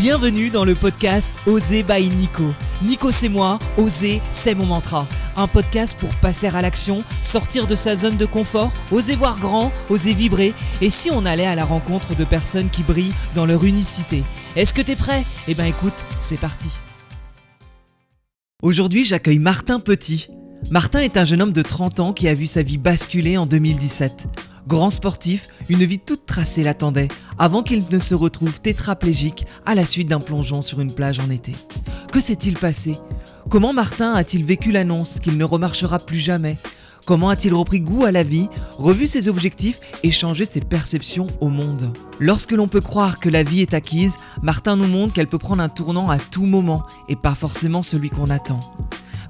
Bienvenue dans le podcast Oser by Nico. Nico c'est moi, oser c'est mon mantra. Un podcast pour passer à l'action, sortir de sa zone de confort, oser voir grand, oser vibrer. Et si on allait à la rencontre de personnes qui brillent dans leur unicité? Est-ce que t'es prêt? Eh ben écoute, c'est parti. Aujourd'hui j'accueille Martin Petit. Martin est un jeune homme de 30 ans qui a vu sa vie basculer en 2017. Grand sportif, une vie toute tracée l'attendait, avant qu'il ne se retrouve tétraplégique à la suite d'un plongeon sur une plage en été. Que s'est-il passé? Comment Martin a-t-il vécu l'annonce qu'il ne remarchera plus jamais? Comment a-t-il repris goût à la vie, revu ses objectifs et changé ses perceptions au monde? Lorsque l'on peut croire que la vie est acquise, Martin nous montre qu'elle peut prendre un tournant à tout moment et pas forcément celui qu'on attend.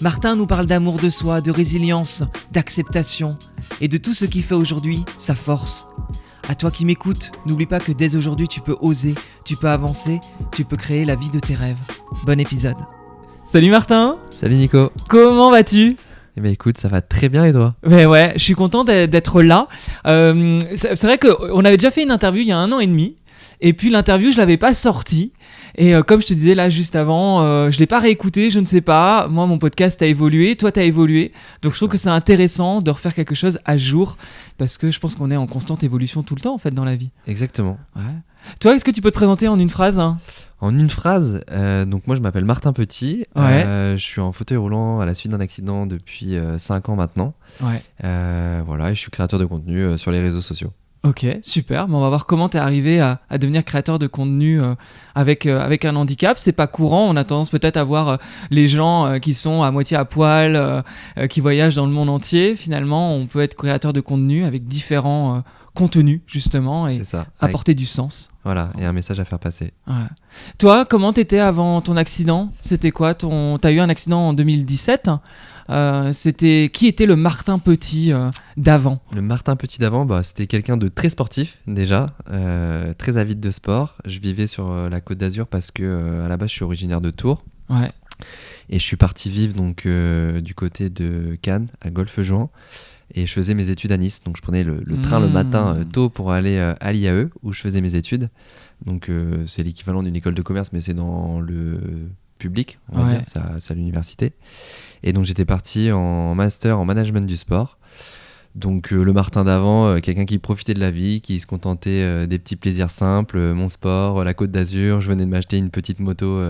Martin nous parle d'amour de soi, de résilience, d'acceptation et de tout ce qui fait aujourd'hui sa force. À toi qui m'écoutes, n'oublie pas que dès aujourd'hui tu peux oser, tu peux avancer, tu peux créer la vie de tes rêves. Bon épisode. Salut Martin. Salut Nico. Comment vas-tu? Eh ben écoute, ça va très bien et toi? Mais ouais, je suis content d'être là. C'est vrai qu'on avait déjà fait une interview il y a 1 an et demi. Et puis l'interview, je l'avais pas sortie. Et comme je te disais là juste avant, je l'ai pas réécouté, je ne sais pas. Moi, mon podcast a évolué, toi, t'as évolué. Donc je trouve que c'est intéressant de refaire quelque chose à jour. Parce que je pense qu'on est en constante évolution tout le temps, en fait, dans la vie. Exactement. Ouais. Toi, est-ce que tu peux te présenter en une phrase? En une phrase, donc moi je m'appelle Martin Petit. Ouais. Je suis en fauteuil roulant à la suite d'un accident depuis 5 ans maintenant. Ouais. Voilà, et je suis créateur de contenu sur les réseaux sociaux. Ok, super. Bon, on va voir comment tu es arrivé à devenir créateur de contenu avec un handicap. C'est pas courant. On a tendance peut-être à voir les gens qui sont à moitié à poil, qui voyagent dans le monde entier. Finalement, on peut être créateur de contenu avec différents contenus, justement, et C'est ça. apporter du sens. Voilà, et un message à faire passer. Ouais. Toi, comment t'étais avant ton accident? C'était quoi T'as eu un accident en 2017. Qui était le Martin Petit d'avant? Le Martin Petit d'avant, c'était quelqu'un de très sportif déjà, très avide de sport. Je vivais sur la Côte d'Azur parce que à la base je suis originaire de Tours. Ouais. Et je suis parti vivre donc du côté de Cannes, à Golfe-Juan. Et je faisais mes études à Nice, donc je prenais le train le matin tôt pour aller à l'IAE où je faisais mes études. Donc c'est l'équivalent d'une école de commerce, mais c'est dans le public, on va dire, c'est à l'université. Et donc j'étais parti en master en management du sport. Donc le Martin d'avant, quelqu'un qui profitait de la vie, qui se contentait des petits plaisirs simples, mon sport, la Côte d'Azur. Je venais de m'acheter une petite moto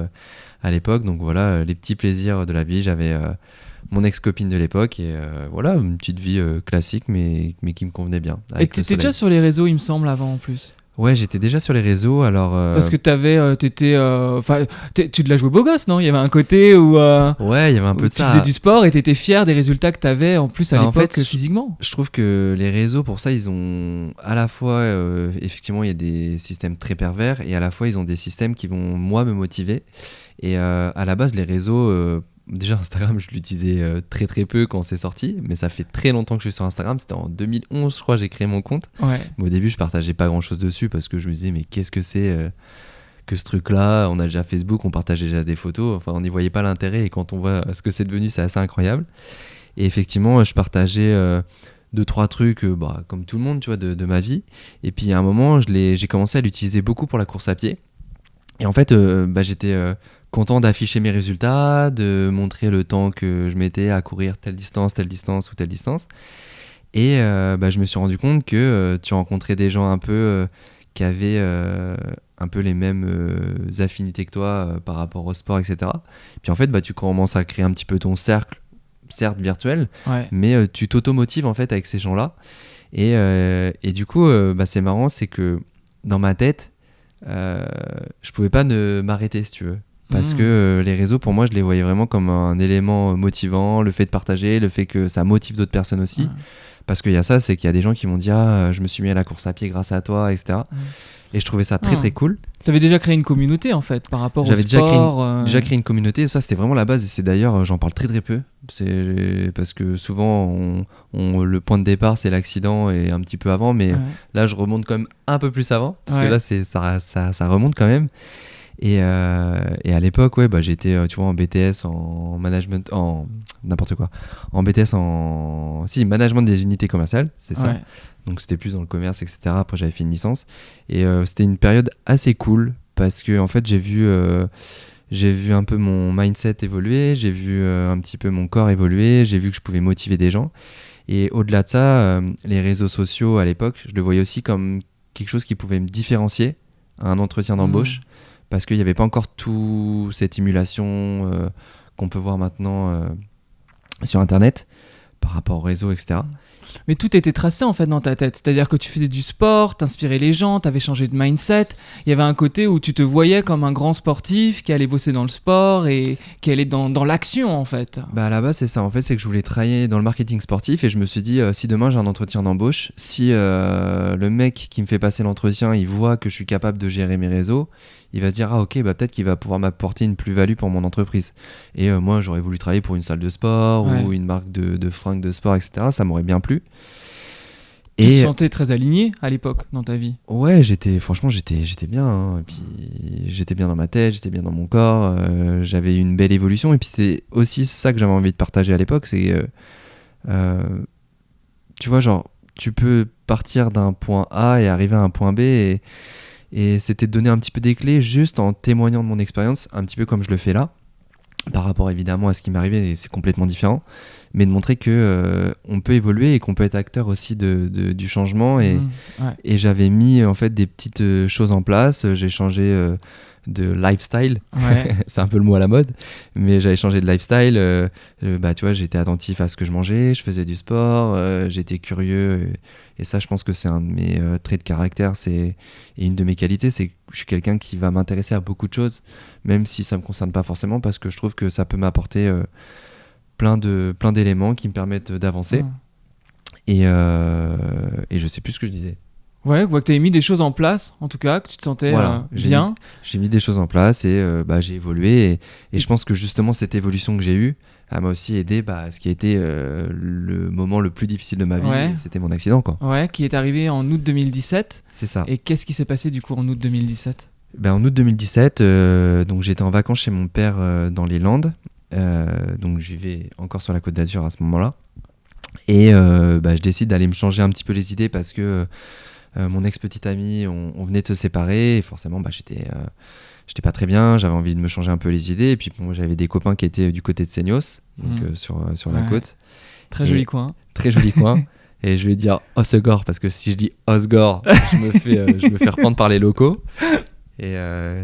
à l'époque, donc voilà, les petits plaisirs de la vie. J'avais mon ex-copine de l'époque et voilà, une petite vie classique mais qui me convenait bien. Et tu étais déjà sur les réseaux, il me semble, avant en plus. Ouais, j'étais déjà sur les réseaux, alors... Parce que tu te l'as joué beau gosse, non? Il y avait un côté où... ouais, il y avait un peu de ça. Tu faisais du sport et t'étais fier des résultats que t'avais en plus à l'époque, en fait, physiquement. Je trouve que les réseaux, pour ça, ils ont à la fois... effectivement, il y a des systèmes très pervers et à la fois, ils ont des systèmes qui vont, moi, me motiver. Et à la base, les réseaux... déjà Instagram je l'utilisais très très peu quand c'est sorti, mais ça fait très longtemps que je suis sur Instagram. C'était en 2011 je crois, j'ai créé mon compte. Ouais. Mais au début je partageais pas grand chose dessus parce que je me disais mais qu'est-ce que c'est que ce truc là, on a déjà Facebook, on partageait déjà des photos, enfin on n'y voyait pas l'intérêt et quand on voit ce que c'est devenu c'est assez incroyable. Et effectivement je partageais 2-3 trucs comme tout le monde tu vois de ma vie, et puis à un moment j'ai commencé à l'utiliser beaucoup pour la course à pied. Et en fait j'étais content d'afficher mes résultats, de montrer le temps que je mettais à courir telle distance ou telle distance. Et je me suis rendu compte que tu rencontrais des gens un peu qui avaient un peu les mêmes affinités que toi par rapport au sport, etc. Puis en fait, tu commences à créer un petit peu ton cercle, certes virtuel, mais tu t'automotives en fait avec ces gens-là. Et du coup, c'est marrant, c'est que dans ma tête, je pouvais pas m'arrêter si tu veux. Parce que les réseaux, pour moi, je les voyais vraiment comme un élément motivant, le fait de partager, le fait que ça motive d'autres personnes aussi. Parce qu'il y a ça, c'est qu'il y a des gens qui m'ont dit « Ah, je me suis mis à la course à pied grâce à toi, etc. » Et je trouvais ça très très cool. Tu avais déjà créé une communauté en fait par rapport au sport. J'avais déjà créé une communauté, et ça c'était vraiment la base. Et c'est d'ailleurs, j'en parle très très peu. C'est parce que souvent, le point de départ c'est l'accident et un petit peu avant. Mais là, je remonte quand même un peu plus avant. Parce que là, ça remonte quand même. Et à l'époque, j'étais tu vois, en BTS en management, en n'importe quoi, en BTS en management des unités commerciales, c'est ça. Donc c'était plus dans le commerce, etc. Après j'avais fait une licence et c'était une période assez cool parce que en fait j'ai vu un peu mon mindset évoluer, j'ai vu un petit peu mon corps évoluer, j'ai vu que je pouvais motiver des gens. Et au-delà de ça, les réseaux sociaux à l'époque, je le voyais aussi comme quelque chose qui pouvait me différencier à un entretien d'embauche, parce qu'il n'y avait pas encore toute cette émulation qu'on peut voir maintenant sur Internet par rapport au réseau, etc. Mais tout était tracé en fait dans ta tête. C'est-à-dire que tu faisais du sport, t'inspirais les gens, t'avais changé de mindset. Il y avait un côté où tu te voyais comme un grand sportif qui allait bosser dans le sport et qui allait dans l'action en fait. Bah à la base c'est ça, en fait c'est que je voulais travailler dans le marketing sportif et je me suis dit si demain j'ai un entretien d'embauche, si le mec qui me fait passer l'entretien il voit que je suis capable de gérer mes réseaux, il va se dire ah ok bah peut-être qu'il va pouvoir m'apporter une plus-value pour mon entreprise. Et moi j'aurais voulu travailler pour une salle de sport ou une marque de fringues de sport, etc. Ça m'aurait bien plu. Tu te sentais très aligné à l'époque dans ta vie? Ouais, franchement j'étais bien, hein. Et puis j'étais bien dans ma tête, j'étais bien dans mon corps, j'avais une belle évolution et puis c'est aussi ça que j'avais envie de partager à l'époque, c'est tu vois genre tu peux partir d'un point A et arriver à un point B et c'était de donner un petit peu des clés juste en témoignant de mon expérience, un petit peu comme je le fais là, par rapport évidemment à ce qui m'arrivait, et c'est complètement différent, mais de montrer que on peut évoluer et qu'on peut être acteur aussi du changement. Et j'avais mis en fait des petites choses en place, j'ai changé de lifestyle, c'est un peu le mot à la mode, mais j'avais changé de lifestyle, bah, tu vois, j'étais attentif à ce que je mangeais, je faisais du sport, j'étais curieux, et ça je pense que c'est un de mes traits de caractère, et une de mes qualités, c'est que je suis quelqu'un qui va m'intéresser à beaucoup de choses, même si ça me concerne pas forcément, parce que je trouve que ça peut m'apporter plein d'éléments qui me permettent d'avancer. Et je sais plus ce que je disais. Ouais, que tu avais mis des choses en place, en tout cas, que tu te sentais bien. J'ai mis des choses en place et j'ai évolué. Et je pense que justement, cette évolution que j'ai eue, elle m'a aussi aidé à ce qui a été le moment le plus difficile de ma vie. C'était mon accident, quoi. Ouais, qui est arrivé en août 2017. C'est ça. Et qu'est-ce qui s'est passé du coup en août 2017 ? En août 2017, donc j'étais en vacances chez mon père dans les Landes. Donc je vivais encore sur la Côte d'Azur à ce moment-là. Et je décide d'aller me changer un petit peu les idées parce que mon ex-petite amie, on venait de se séparer et forcément j'étais pas très bien, j'avais envie de me changer un peu les idées et puis j'avais des copains qui étaient du côté de Seignos, donc sur la côte. Très joli coin. Très joli coin. Et je vais dire Osgore parce que si je dis Osgore, je me fais reprendre par les locaux. Et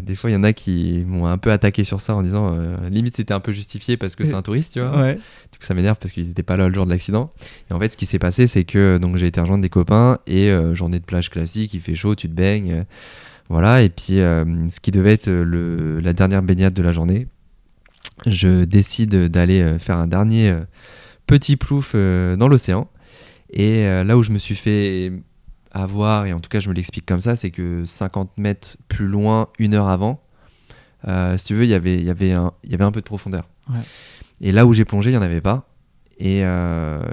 des fois il y en a qui m'ont un peu attaqué sur ça en disant limite c'était un peu justifié parce que c'est un touriste, tu vois. Ouais. Du coup ça m'énerve parce qu'ils étaient pas là le jour de l'accident. Et en fait ce qui s'est passé c'est que donc j'ai été rejoindre des copains et journée de plage classique, il fait chaud, tu te baignes, voilà. Et puis ce qui devait être la dernière baignade de la journée, je décide d'aller faire un dernier petit plouf dans l'océan. Et là où je me suis fait avoir, et en tout cas je me l'explique comme ça, c'est que 50 mètres plus loin, 1 heure avant, si tu veux, il y avait un peu de profondeur. Ouais. Et là où j'ai plongé, il n'y en avait pas. Et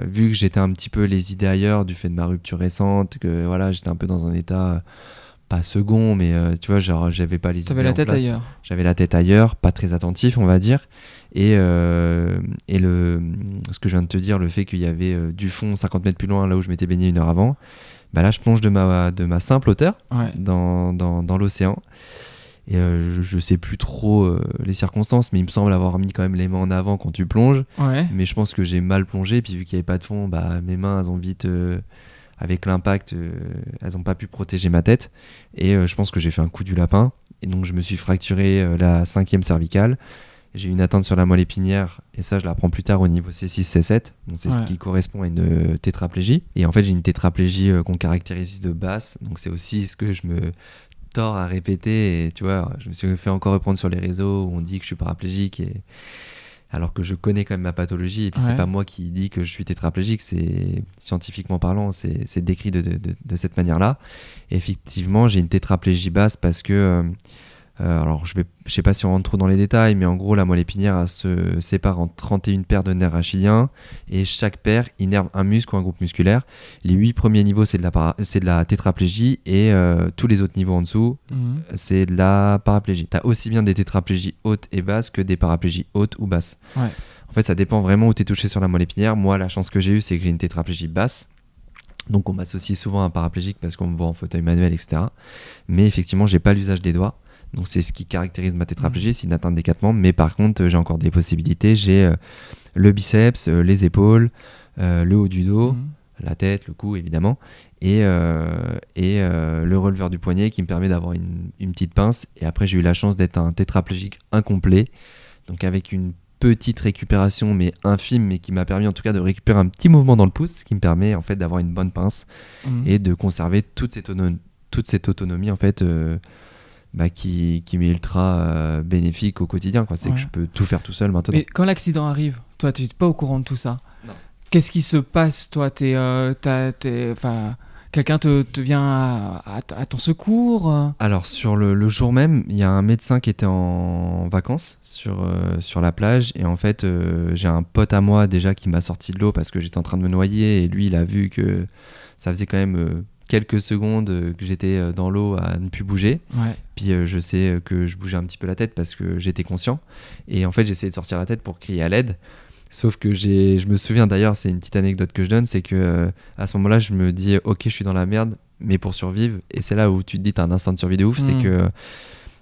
vu que j'étais un petit peu les idées ailleurs du fait de ma rupture récente, que voilà, j'étais un peu dans un état pas second, mais tu vois, genre j'avais pas les idées en place. T'avais la tête ailleurs. J'avais la tête ailleurs, pas très attentif, on va dire. Et ce que je viens de te dire, le fait qu'il y avait du fond 50 mètres plus loin, là où je m'étais baigné 1 heure avant, là je plonge de ma simple hauteur dans l'océan. Et je sais plus trop les circonstances, mais il me semble avoir mis quand même les mains en avant quand tu plonges. Ouais. Mais je pense que j'ai mal plongé, et puis vu qu'il n'y avait pas de fond, mes mains elles ont vite, avec l'impact, elles n'ont pas pu protéger ma tête. Et je pense que j'ai fait un coup du lapin. Et donc je me suis fracturé la 5e cervicale. J'ai une atteinte sur la moelle épinière, et ça je l'apprends plus tard au niveau C6, C7, donc c'est ce qui correspond à une tétraplégie. Et en fait j'ai une tétraplégie qu'on caractérise de basse, donc c'est aussi ce que je me tords à répéter. Et tu vois, je me suis fait encore reprendre sur les réseaux où on dit que je suis paraplégique, alors que je connais quand même ma pathologie, et puis c'est pas moi qui dis que je suis tétraplégique, c'est scientifiquement parlant, c'est décrit de cette manière-là. Et effectivement j'ai une tétraplégie basse parce que alors je sais pas si on rentre trop dans les détails, mais en gros la moelle épinière elle se sépare en 31 paires de nerfs rachidiens, et chaque paire innerve un muscle ou un groupe musculaire. Les 8 premiers niveaux c'est de la tétraplégie, et tous les autres niveaux en dessous c'est de la paraplégie. T'as aussi bien des tétraplégies hautes et basses que des paraplégies hautes ou basses. En fait ça dépend vraiment où t'es touché sur la moelle épinière. Moi la chance que j'ai eue c'est que j'ai une tétraplégie basse, donc on m'associe souvent à un paraplégique parce qu'on me voit en fauteuil manuel, etc. Mais effectivement j'ai pas l'usage des doigts. Donc c'est ce qui caractérise ma tétraplégie, c'est une atteinte des 4 membres. Mais par contre, j'ai encore des possibilités. J'ai le biceps, les épaules, le haut du dos, la tête, le cou évidemment, et le releveur du poignet qui me permet d'avoir une petite pince. Et après, j'ai eu la chance d'être un tétraplégique incomplet, donc avec une petite récupération mais infime, mais qui m'a permis en tout cas de récupérer un petit mouvement dans le pouce, qui me permet en fait d'avoir une bonne pince et de conserver toute cette autonomie en fait qui m'est ultra bénéfique au quotidien, quoi. C'est que je peux tout faire tout seul maintenant. Mais quand l'accident arrive, toi tu n'es pas au courant de tout ça. Non. Qu'est-ce qui se passe, toi? Quelqu'un te vient à ton secours? Alors sur le jour même, il y a un médecin qui était en vacances sur la plage, et en fait j'ai un pote à moi déjà qui m'a sorti de l'eau parce que j'étais en train de me noyer, et lui il a vu que ça faisait quand même quelques secondes que j'étais dans l'eau à ne plus bouger. Ouais. Puis je sais que je bougeais un petit peu la tête parce que j'étais conscient, et en fait j'essayais de sortir la tête pour crier à l'aide. Sauf que je me souviens d'ailleurs, c'est une petite anecdote que je donne, c'est que à ce moment-là, je me dis ok, je suis dans la merde, mais pour survivre, et c'est là où tu te dis t'as un instinct de survie de ouf, c'est que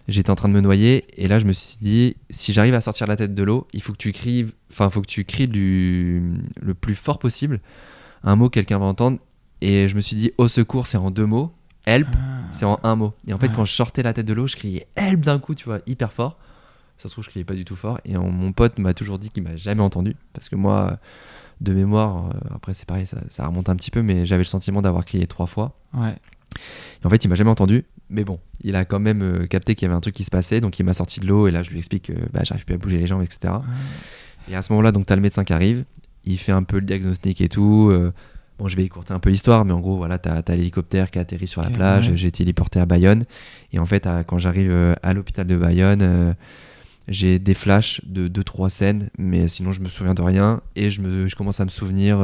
j'étais en train de me noyer, et là je me suis dit si j'arrive à sortir la tête de l'eau, il faut que tu cries, le plus fort possible, un mot que quelqu'un va entendre, et je me suis dit au secours, c'est en 2 mots, help, c'est en 1 mot, et en fait quand je sortais la tête de l'eau, je criais help d'un coup, tu vois, hyper fort. Ça se trouve, je criais pas du tout fort. Et mon pote m'a toujours dit qu'il m'a jamais entendu. Parce que moi, de mémoire, après c'est pareil, ça remonte un petit peu, mais j'avais le sentiment d'avoir crié 3 fois. Ouais. Et en fait, il m'a jamais entendu. Mais bon, il a quand même capté qu'il y avait un truc qui se passait. Donc il m'a sorti de l'eau, et là je lui explique que j'arrive plus à bouger les jambes, etc. Et à ce moment-là, donc t'as le médecin qui arrive. Il fait un peu le diagnostic et tout. Bon, je vais écourter un peu l'histoire, mais en gros, voilà, t'as l'hélicoptère qui a atterri sur la plage. J'ai été téléporté à Bayonne. Et en fait, quand j'arrive à l'hôpital de Bayonne, j'ai des flashs de 2-3 scènes, mais sinon je me souviens de rien, et je commence à me souvenir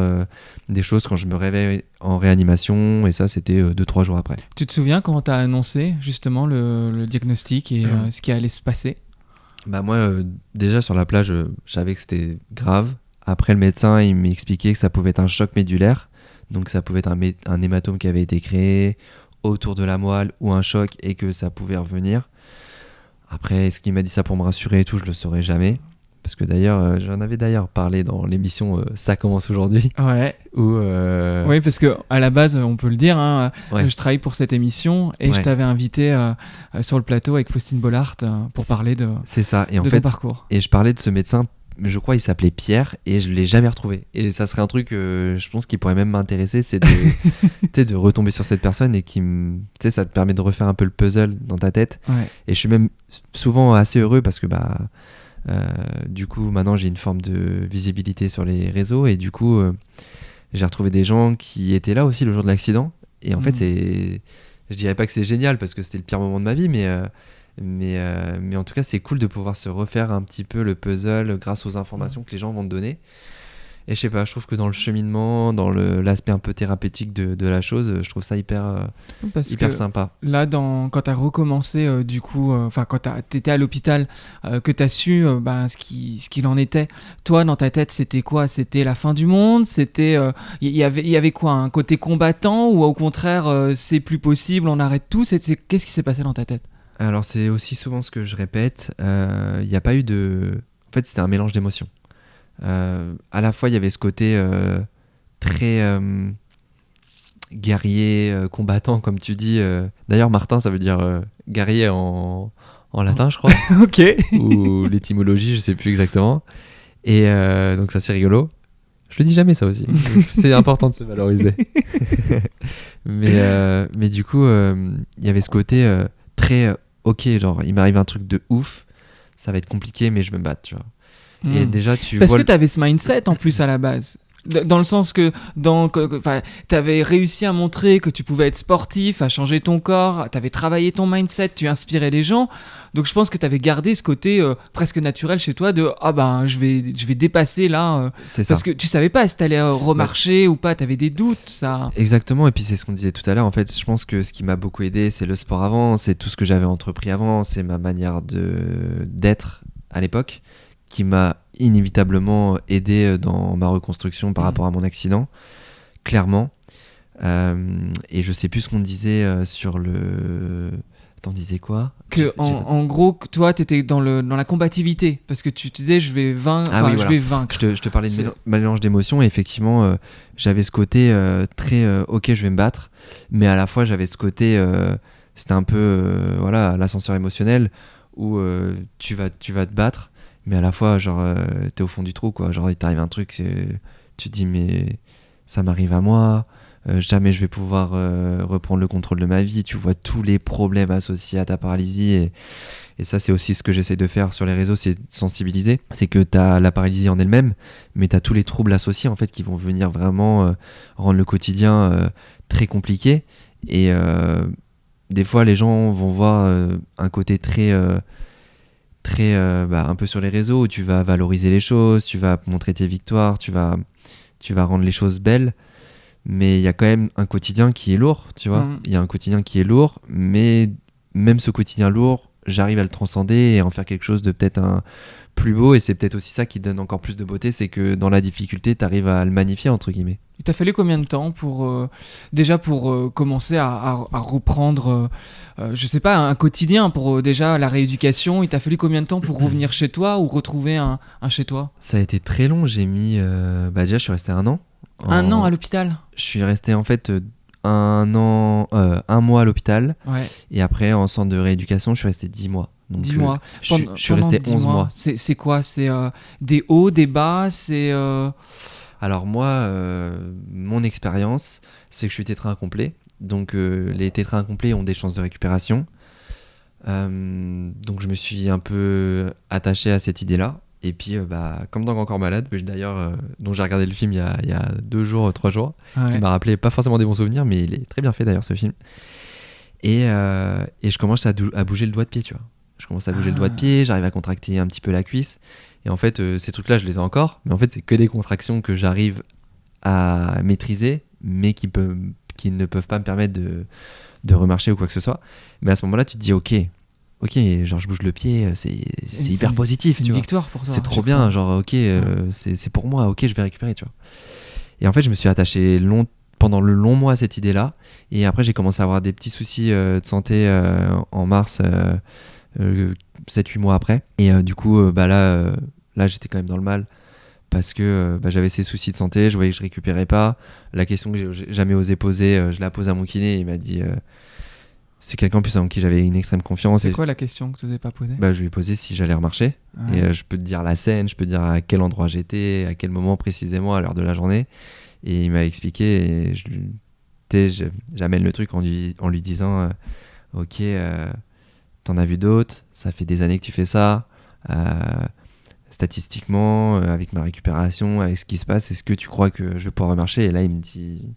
des choses quand je me réveille en réanimation, et ça c'était 2-3 jours après. Tu te souviens quand t'as annoncé justement le diagnostic et ce qui allait se passer? Moi, déjà sur la plage, je savais que c'était grave. Après, le médecin il m'expliquait que ça pouvait être un choc médulaire, donc ça pouvait être un hématome qui avait été créé autour de la moelle, ou un choc, et que ça pouvait revenir. Après, est-ce qu'il m'a dit ça pour me rassurer et tout, je le saurais jamais. Parce que d'ailleurs, j'en avais parlé dans l'émission Ça commence aujourd'hui. Ouais. Oui, parce que à la base, on peut le dire, je travaille pour cette émission, et je t'avais invité sur le plateau avec Faustine Bollard pour parler de ton parcours. Et je parlais de ce médecin, je crois il s'appelait Pierre, et je l'ai jamais retrouvé. Et ça serait un truc, je pense, qui pourrait même m'intéresser, c'est de retomber sur cette personne, et ça te permet de refaire un peu le puzzle dans ta tête. Ouais. Et je suis même souvent assez heureux parce que du coup maintenant j'ai une forme de visibilité sur les réseaux, et du coup j'ai retrouvé des gens qui étaient là aussi le jour de l'accident, et en fait je dirais pas que c'est génial parce que c'était le pire moment de ma vie, mais en tout cas c'est cool de pouvoir se refaire un petit peu le puzzle grâce aux informations que les gens vont te donner. Et je sais pas, je trouve que dans le cheminement, dans l'aspect un peu thérapeutique de la chose, je trouve ça hyper sympa. Là, quand tu as recommencé, quand tu étais à l'hôpital, que tu as su ce qu'il en était, toi, dans ta tête, c'était quoi? C'était la fin du monde? C'était, il y avait quoi? Un côté combattant, ou au contraire, c'est plus possible, on arrête tout? Qu'est-ce qui s'est passé dans ta tête? Alors, c'est aussi souvent ce que je répète. Il n'y a pas eu de... En fait, c'était un mélange d'émotions. À la fois il y avait ce côté très guerrier, combattant comme tu dis, d'ailleurs Martin ça veut dire guerrier en latin je crois. Ok. Ou l'étymologie je sais plus exactement, et donc ça c'est rigolo, je le dis jamais ça aussi. C'est important de se valoriser. mais du coup il y avait ce côté très ok, genre il m'arrive un truc de ouf, ça va être compliqué mais je vais me battre, tu vois. Et déjà, parce que tu avais ce mindset en plus à la base, dans le sens que tu avais réussi à montrer que tu pouvais être sportif, à changer ton corps, tu avais travaillé ton mindset, tu inspirais les gens, donc je pense que tu avais gardé ce côté presque naturel chez toi de je vais dépasser là, c'est parce ça. que tu savais pas si tu allais remarcher ou pas, tu avais des doutes, ça. Exactement, et puis c'est ce qu'on disait tout à l'heure, en fait je pense que ce qui m'a beaucoup aidé c'est le sport avant, c'est tout ce que j'avais entrepris avant, c'est ma manière d'être à l'époque, qui m'a inévitablement aidé dans ma reconstruction par rapport à mon accident, clairement. Et je sais plus ce qu'on disait sur le... T'en disais quoi? En gros, que toi, t'étais dans la combativité. Parce que tu disais, je vais vaincre. Ah oui, voilà. Je vais vaincre. Je te parlais de mélange d'émotions. Et effectivement, j'avais ce côté très ok, je vais me battre. Mais à la fois, j'avais ce côté, c'était un peu voilà, l'ascenseur émotionnel où tu vas te battre. Mais à la fois, genre, t'es au fond du trou, quoi. Genre, il t'arrive un truc, tu te dis, mais ça m'arrive à moi. Jamais je vais pouvoir reprendre le contrôle de ma vie. Tu vois tous les problèmes associés à ta paralysie et ça c'est aussi ce que j'essaie de faire sur les réseaux, c'est sensibiliser. C'est que t'as la paralysie en elle-même, mais t'as tous les troubles associés en fait qui vont venir vraiment rendre le quotidien très compliqué. Et des fois les gens vont voir un côté très un peu sur les réseaux où tu vas valoriser les choses, tu vas montrer tes victoires, tu vas rendre les choses belles. Mais il y a quand même un quotidien qui est lourd, tu vois. Il y a un quotidien qui est lourd, mais même ce quotidien lourd, j'arrive à le transcender et en faire quelque chose de peut-être un plus beau. Et c'est peut-être aussi ça qui donne encore plus de beauté, c'est que dans la difficulté, tu arrives à le magnifier, entre guillemets. Il t'a fallu combien de temps pour commencer à reprendre, je sais pas, un quotidien pour déjà la rééducation? Il t'a fallu combien de temps pour revenir chez toi ou retrouver un chez toi? Ça a été très long, j'ai mis... déjà, je suis resté 1 an. Un an à l'hôpital? Je suis resté en fait 1 mois à l'hôpital. Ouais. Et après, en centre de rééducation, je suis resté 10 mois. Donc, 10 mois. Je suis resté 11 mois. C'est quoi? C'est des hauts, des bas? Alors moi, mon expérience, c'est que je suis tétra incomplet. Donc les tétras incomplets ont des chances de récupération. Donc je me suis un peu attaché à cette idée-là. Et puis, comme dans Encore Malade, d'ailleurs, dont j'ai regardé le film il y a 2 jours, 3 jours, qui m'a rappelé pas forcément des bons souvenirs, mais il est très bien fait d'ailleurs ce film. Et je commence à bouger le doigt de pied, tu vois. Je commence à bouger le doigt de pied, j'arrive à contracter un petit peu la cuisse. Et en fait, ces trucs-là, je les ai encore, mais en fait, c'est que des contractions que j'arrive à maîtriser, mais qui ne peuvent pas me permettre de remarcher ou quoi que ce soit. Mais à ce moment-là, tu te dis, ok, genre je bouge le pied, c'est hyper positif. C'est une victoire pour toi. C'est trop bien, genre ok, c'est pour moi, ok, je vais récupérer, tu vois. Et en fait, je me suis attaché pendant le long mois à cette idée-là. Et après, j'ai commencé à avoir des petits soucis de santé en mars, 7-8 mois après. Et du coup, là, j'étais quand même dans le mal. Parce que j'avais ces soucis de santé, je voyais que je récupérais pas. La question que j'ai jamais osé poser, je la pose à mon kiné, il m'a dit... c'est quelqu'un en plus en qui j'avais une extrême confiance. C'est quoi la question que tu n'osais pas poser? Je lui ai posé si j'allais remarcher. Ouais. Et je peux te dire la scène, je peux te dire à quel endroit j'étais, à quel moment précisément, à l'heure de la journée. Et il m'a expliqué et j'amène le truc en lui disant ok, t'en as vu d'autres, ça fait des années que tu fais ça. Statistiquement, avec ma récupération, avec ce qui se passe, est-ce que tu crois que je vais pouvoir remarcher? Et là, il me dit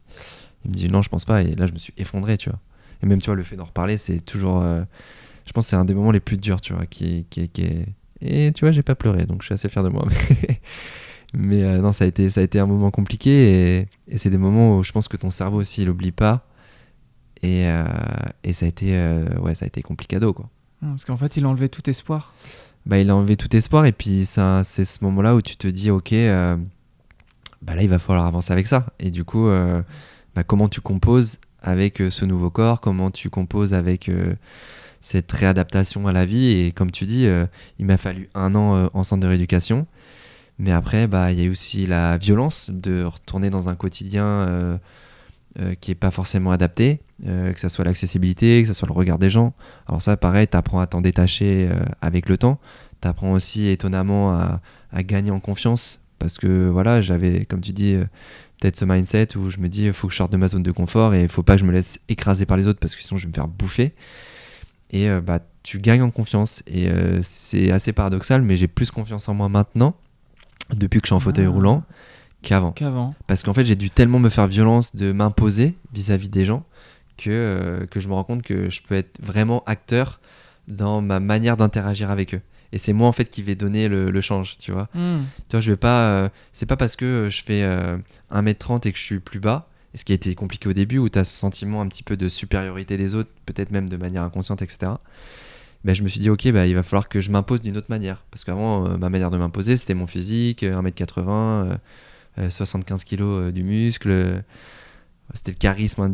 non, je pense pas. Et là, je me suis effondré, tu vois. Et même, tu vois, le fait d'en reparler, c'est toujours... je pense que c'est un des moments les plus durs, tu vois, qui est... Et tu vois, j'ai pas pleuré, donc je suis assez fier de moi. Mais non, ça a été un moment compliqué, et c'est des moments où je pense que ton cerveau aussi, il oublie pas. Et ça a été complicado, quoi. Parce qu'en fait, il a enlevé tout espoir. Il a enlevé tout espoir, et puis c'est ce moment-là où tu te dis, ok, là, il va falloir avancer avec ça. Et du coup, comment tu composes avec ce nouveau corps, comment tu composes avec cette réadaptation à la vie. Et comme tu dis, il m'a fallu 1 an en centre de rééducation, mais après il y a aussi la violence de retourner dans un quotidien qui est pas forcément adapté, que ça soit l'accessibilité, que ça soit le regard des gens. Alors ça, pareil, t'apprends à t'en détacher avec le temps. T'apprends aussi étonnamment à gagner en confiance, parce que voilà, j'avais, comme tu dis, peut-être ce mindset où je me dis il faut que je sorte de ma zone de confort et il faut pas que je me laisse écraser par les autres, parce que sinon je vais me faire bouffer. Et tu gagnes en confiance, et c'est assez paradoxal, mais j'ai plus confiance en moi maintenant, depuis que je suis en fauteuil roulant, qu'avant. Parce qu'en fait, j'ai dû tellement me faire violence de m'imposer vis-à-vis des gens que je me rends compte que je peux être vraiment acteur dans ma manière d'interagir avec eux. Et c'est moi en fait qui vais donner le change, tu vois. Tu vois, je vais pas... c'est pas parce que je fais 1m30 et que je suis plus bas, et ce qui a été compliqué au début, où tu as ce sentiment un petit peu de supériorité des autres, peut-être même de manière inconsciente, etc. Je me suis dit, ok, il va falloir que je m'impose d'une autre manière. Parce qu'avant, ma manière de m'imposer, c'était mon physique, 1m80, 75 kg du muscle. C'était le charisme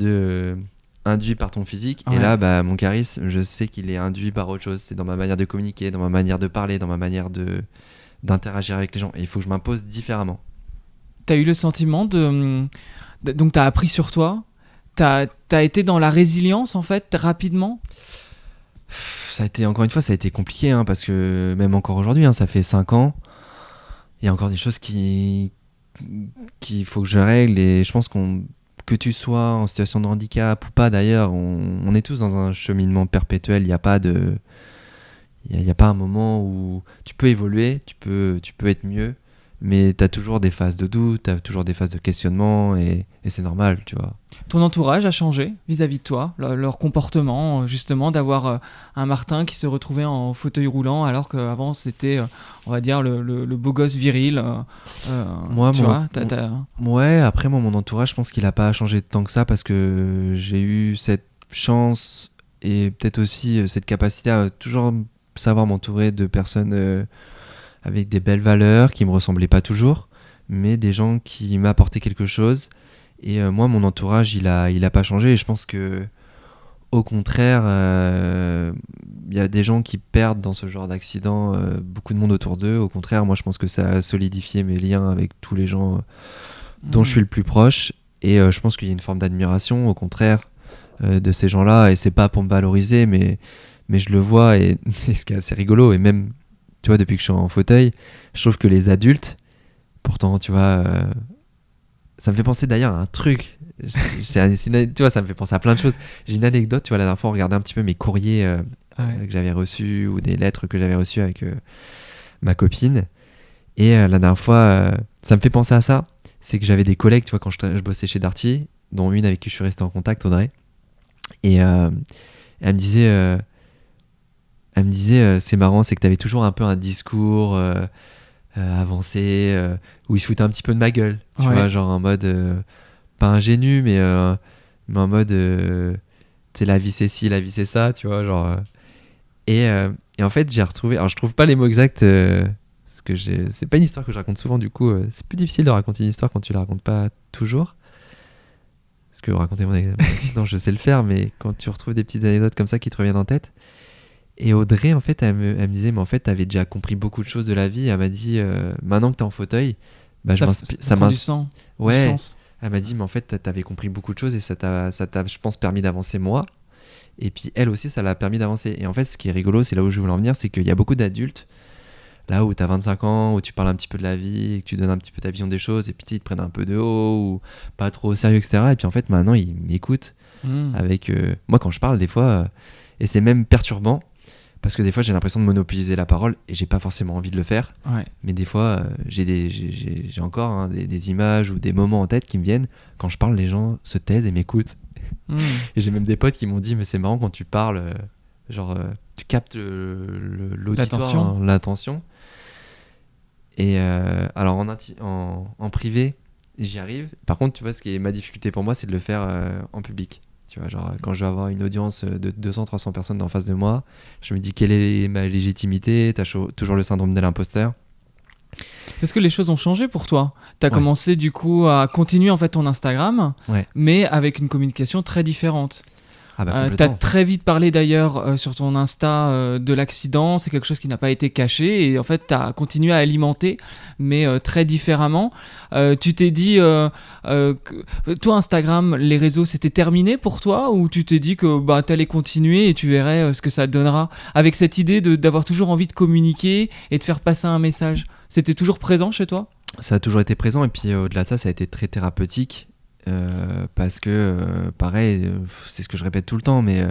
induit par ton physique. Ouais. Et là, bah, mon charisme, je sais qu'il est induit par autre chose. C'est dans ma manière de communiquer, dans ma manière de parler, dans ma manière d'interagir avec les gens. Et il faut que je m'impose différemment. T'as eu le sentiment donc t'as appris sur toi, t'as été dans la résilience en fait rapidement. Ça a été, encore une fois, ça a été compliqué, hein, parce que même encore aujourd'hui, hein, ça fait 5 ans, il y a encore des choses qu'il faut que je règle. Et je pense que tu sois en situation de handicap ou pas d'ailleurs, on est tous dans un cheminement perpétuel. Il n'y a pas il y a pas un moment où tu peux évoluer, tu peux être mieux, mais tu as toujours des phases de doute, tu as toujours des phases de questionnement, et c'est normal, tu vois. Ton entourage a changé vis-à-vis de toi, leur comportement, justement, d'avoir un Martin qui se retrouvait en fauteuil roulant alors qu'avant c'était, on va dire, le beau gosse viril. Moi, tu vois, Ouais, après, moi, mon entourage, je pense qu'il a pas changé tant que ça, parce que j'ai eu cette chance et peut-être aussi cette capacité à toujours savoir m'entourer de personnes avec des belles valeurs, qui me ressemblaient pas toujours, mais des gens qui m'apportaient quelque chose. Et moi, mon entourage, il a pas changé. Et je pense que, au contraire, il y a des gens qui perdent dans ce genre d'accident beaucoup de monde autour d'eux. Au contraire, moi, je pense que ça a solidifié mes liens avec tous les gens dont je suis le plus proche. Et je pense qu'il y a une forme d'admiration, au contraire, de ces gens-là. Et c'est pas pour me valoriser, mais je le vois. Et c'est ce qui est assez rigolo. Et même, tu vois, depuis que je suis en fauteuil, je trouve que les adultes, pourtant, tu vois, ça me fait penser d'ailleurs à un truc. Tu vois, ça me fait penser à plein de choses. J'ai une anecdote, tu vois, la dernière fois, on regardait un petit peu mes courriers que j'avais reçus, ou des lettres que j'avais reçues avec ma copine. Et la dernière fois, ça me fait penser à ça. C'est que j'avais des collègues, tu vois, quand je bossais chez Darty, dont une avec qui je suis resté en contact, Audrey. Et elle me disait, c'est marrant, c'est que t'avais toujours un peu un discours avancé, où il se foutait un petit peu de ma gueule. Tu vois, genre en mode, pas ingénu, mais en mode, tu sais, la vie c'est ci, la vie c'est ça, tu vois, genre. Et en fait, j'ai retrouvé, alors je trouve pas les mots exacts, parce que c'est pas une histoire que je raconte souvent, du coup, c'est plus difficile de raconter une histoire quand tu la racontes pas toujours. Parce que raconter mon accident, je sais le faire, mais quand tu retrouves des petites anecdotes comme ça qui te reviennent en tête. Et Audrey, en fait, elle me disait, mais en fait, t'avais déjà compris beaucoup de choses de la vie. Elle m'a dit, maintenant que t'es en fauteuil, bah, ça prend du sens. Ouais. Du sens. Elle m'a dit, mais en fait, t'avais compris beaucoup de choses, et ça t'a, je pense, permis d'avancer moi. Et puis elle aussi, ça l'a permis d'avancer. Et en fait, ce qui est rigolo, c'est là où je voulais en venir, c'est qu'il y a beaucoup d'adultes, là où t'as 25 ans, où tu parles un petit peu de la vie, et que tu donnes un petit peu ta vision des choses, et puis ils te prennent un peu de haut, ou pas trop au sérieux, etc. Et puis en fait, maintenant, ils m'écoutent avec... moi, quand je parle, des fois, et c'est même perturbant, parce que des fois, j'ai l'impression de monopoliser la parole, et j'ai pas forcément envie de le faire. Ouais. Mais des fois, j'ai encore des images ou des moments en tête qui me viennent. Quand je parle, les gens se taisent et m'écoutent. Et j'ai même des potes qui m'ont dit, mais c'est marrant quand tu parles, tu captes l'auditoire, l'attention. Et alors en privé, j'y arrive. Par contre, tu vois, ce qui est ma difficulté pour moi, c'est de le faire en public. Tu vois, genre quand je vais avoir une audience de 200-300 personnes en face de moi, je me dis, quelle est ma légitimité? T'as toujours le syndrome de l'imposteur. Est-ce que les choses ont changé pour toi? T'as commencé du coup à continuer en fait ton Instagram, mais avec une communication très différente. Ah bah, t'as très vite parlé d'ailleurs sur ton Insta de l'accident, c'est quelque chose qui n'a pas été caché, et en fait t'as continué à alimenter, mais très différemment. Tu t'es dit, toi Instagram, les réseaux, c'était terminé pour toi, ou tu t'es dit que bah, t'allais continuer et tu verrais ce que ça donnera, avec cette idée d'avoir toujours envie de communiquer et de faire passer un message? C'était toujours présent chez toi? Ça a toujours été présent, et puis au-delà de ça, ça a été très thérapeutique. Parce que pareil, c'est ce que je répète tout le temps, mais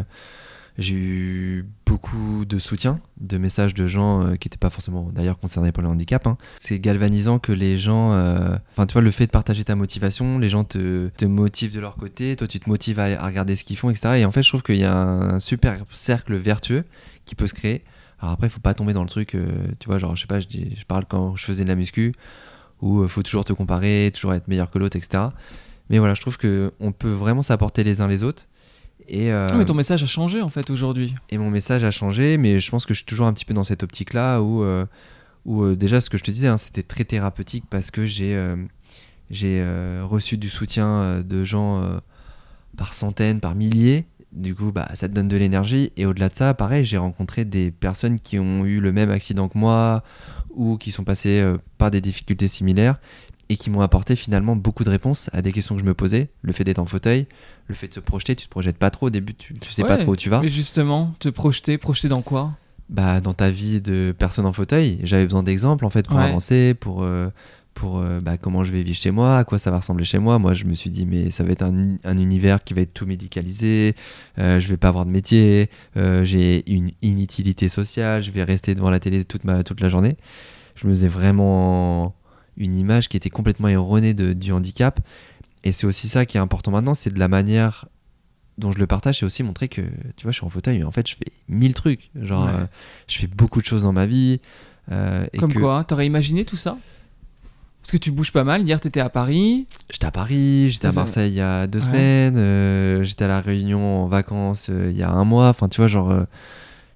j'ai eu beaucoup de soutien, de messages de gens qui n'étaient pas forcément d'ailleurs concernés par le handicap. C'est galvanisant que les gens, enfin tu vois, le fait de partager ta motivation, les gens te motivent de leur côté, toi tu te motives à regarder ce qu'ils font, etc. Et en fait, je trouve qu'il y a un super cercle vertueux qui peut se créer. Alors après, il faut pas tomber dans le truc, tu vois, genre je sais pas, je parle quand je faisais de la muscu, où faut toujours te comparer, toujours être meilleur que l'autre, etc. Mais voilà, je trouve qu'on peut vraiment s'apporter les uns les autres. Mais ton message a changé en fait aujourd'hui. Et mon message a changé, mais je pense que je suis toujours un petit peu dans cette optique-là où déjà, ce que je te disais, c'était très thérapeutique, parce que j'ai reçu du soutien de gens par centaines, par milliers. Du coup, ça te donne de l'énergie. Et au-delà de ça, pareil, j'ai rencontré des personnes qui ont eu le même accident que moi ou qui sont passées par des difficultés similaires et qui m'ont apporté finalement beaucoup de réponses à des questions que je me posais. Le fait d'être en fauteuil, le fait de se projeter, tu te projettes pas trop au début, tu sais pas trop où tu vas. Mais justement, projeter dans quoi? Dans ta vie de personne en fauteuil, j'avais besoin d'exemples en fait pour avancer, pour comment je vais vivre chez moi, à quoi ça va ressembler chez moi. Moi, je me suis dit, mais ça va être un univers qui va être tout médicalisé, je vais pas avoir de métier, j'ai une inutilité sociale, je vais rester devant la télé toute la journée. Je me faisais vraiment une image qui était complètement erronée du handicap. Et c'est aussi ça qui est important maintenant, c'est de la manière dont je le partage, c'est aussi montrer que, tu vois, je suis en fauteuil, mais en fait, je fais 1000 trucs. Genre, je fais beaucoup de choses dans ma vie. Comme quoi, t'aurais imaginé tout ça? Parce que tu bouges pas mal. Hier, t'étais à Paris. J'étais à Paris, j'étais à Marseille il y a 2 semaines. J'étais à La Réunion en vacances il y a 1 mois. Enfin, tu vois, genre,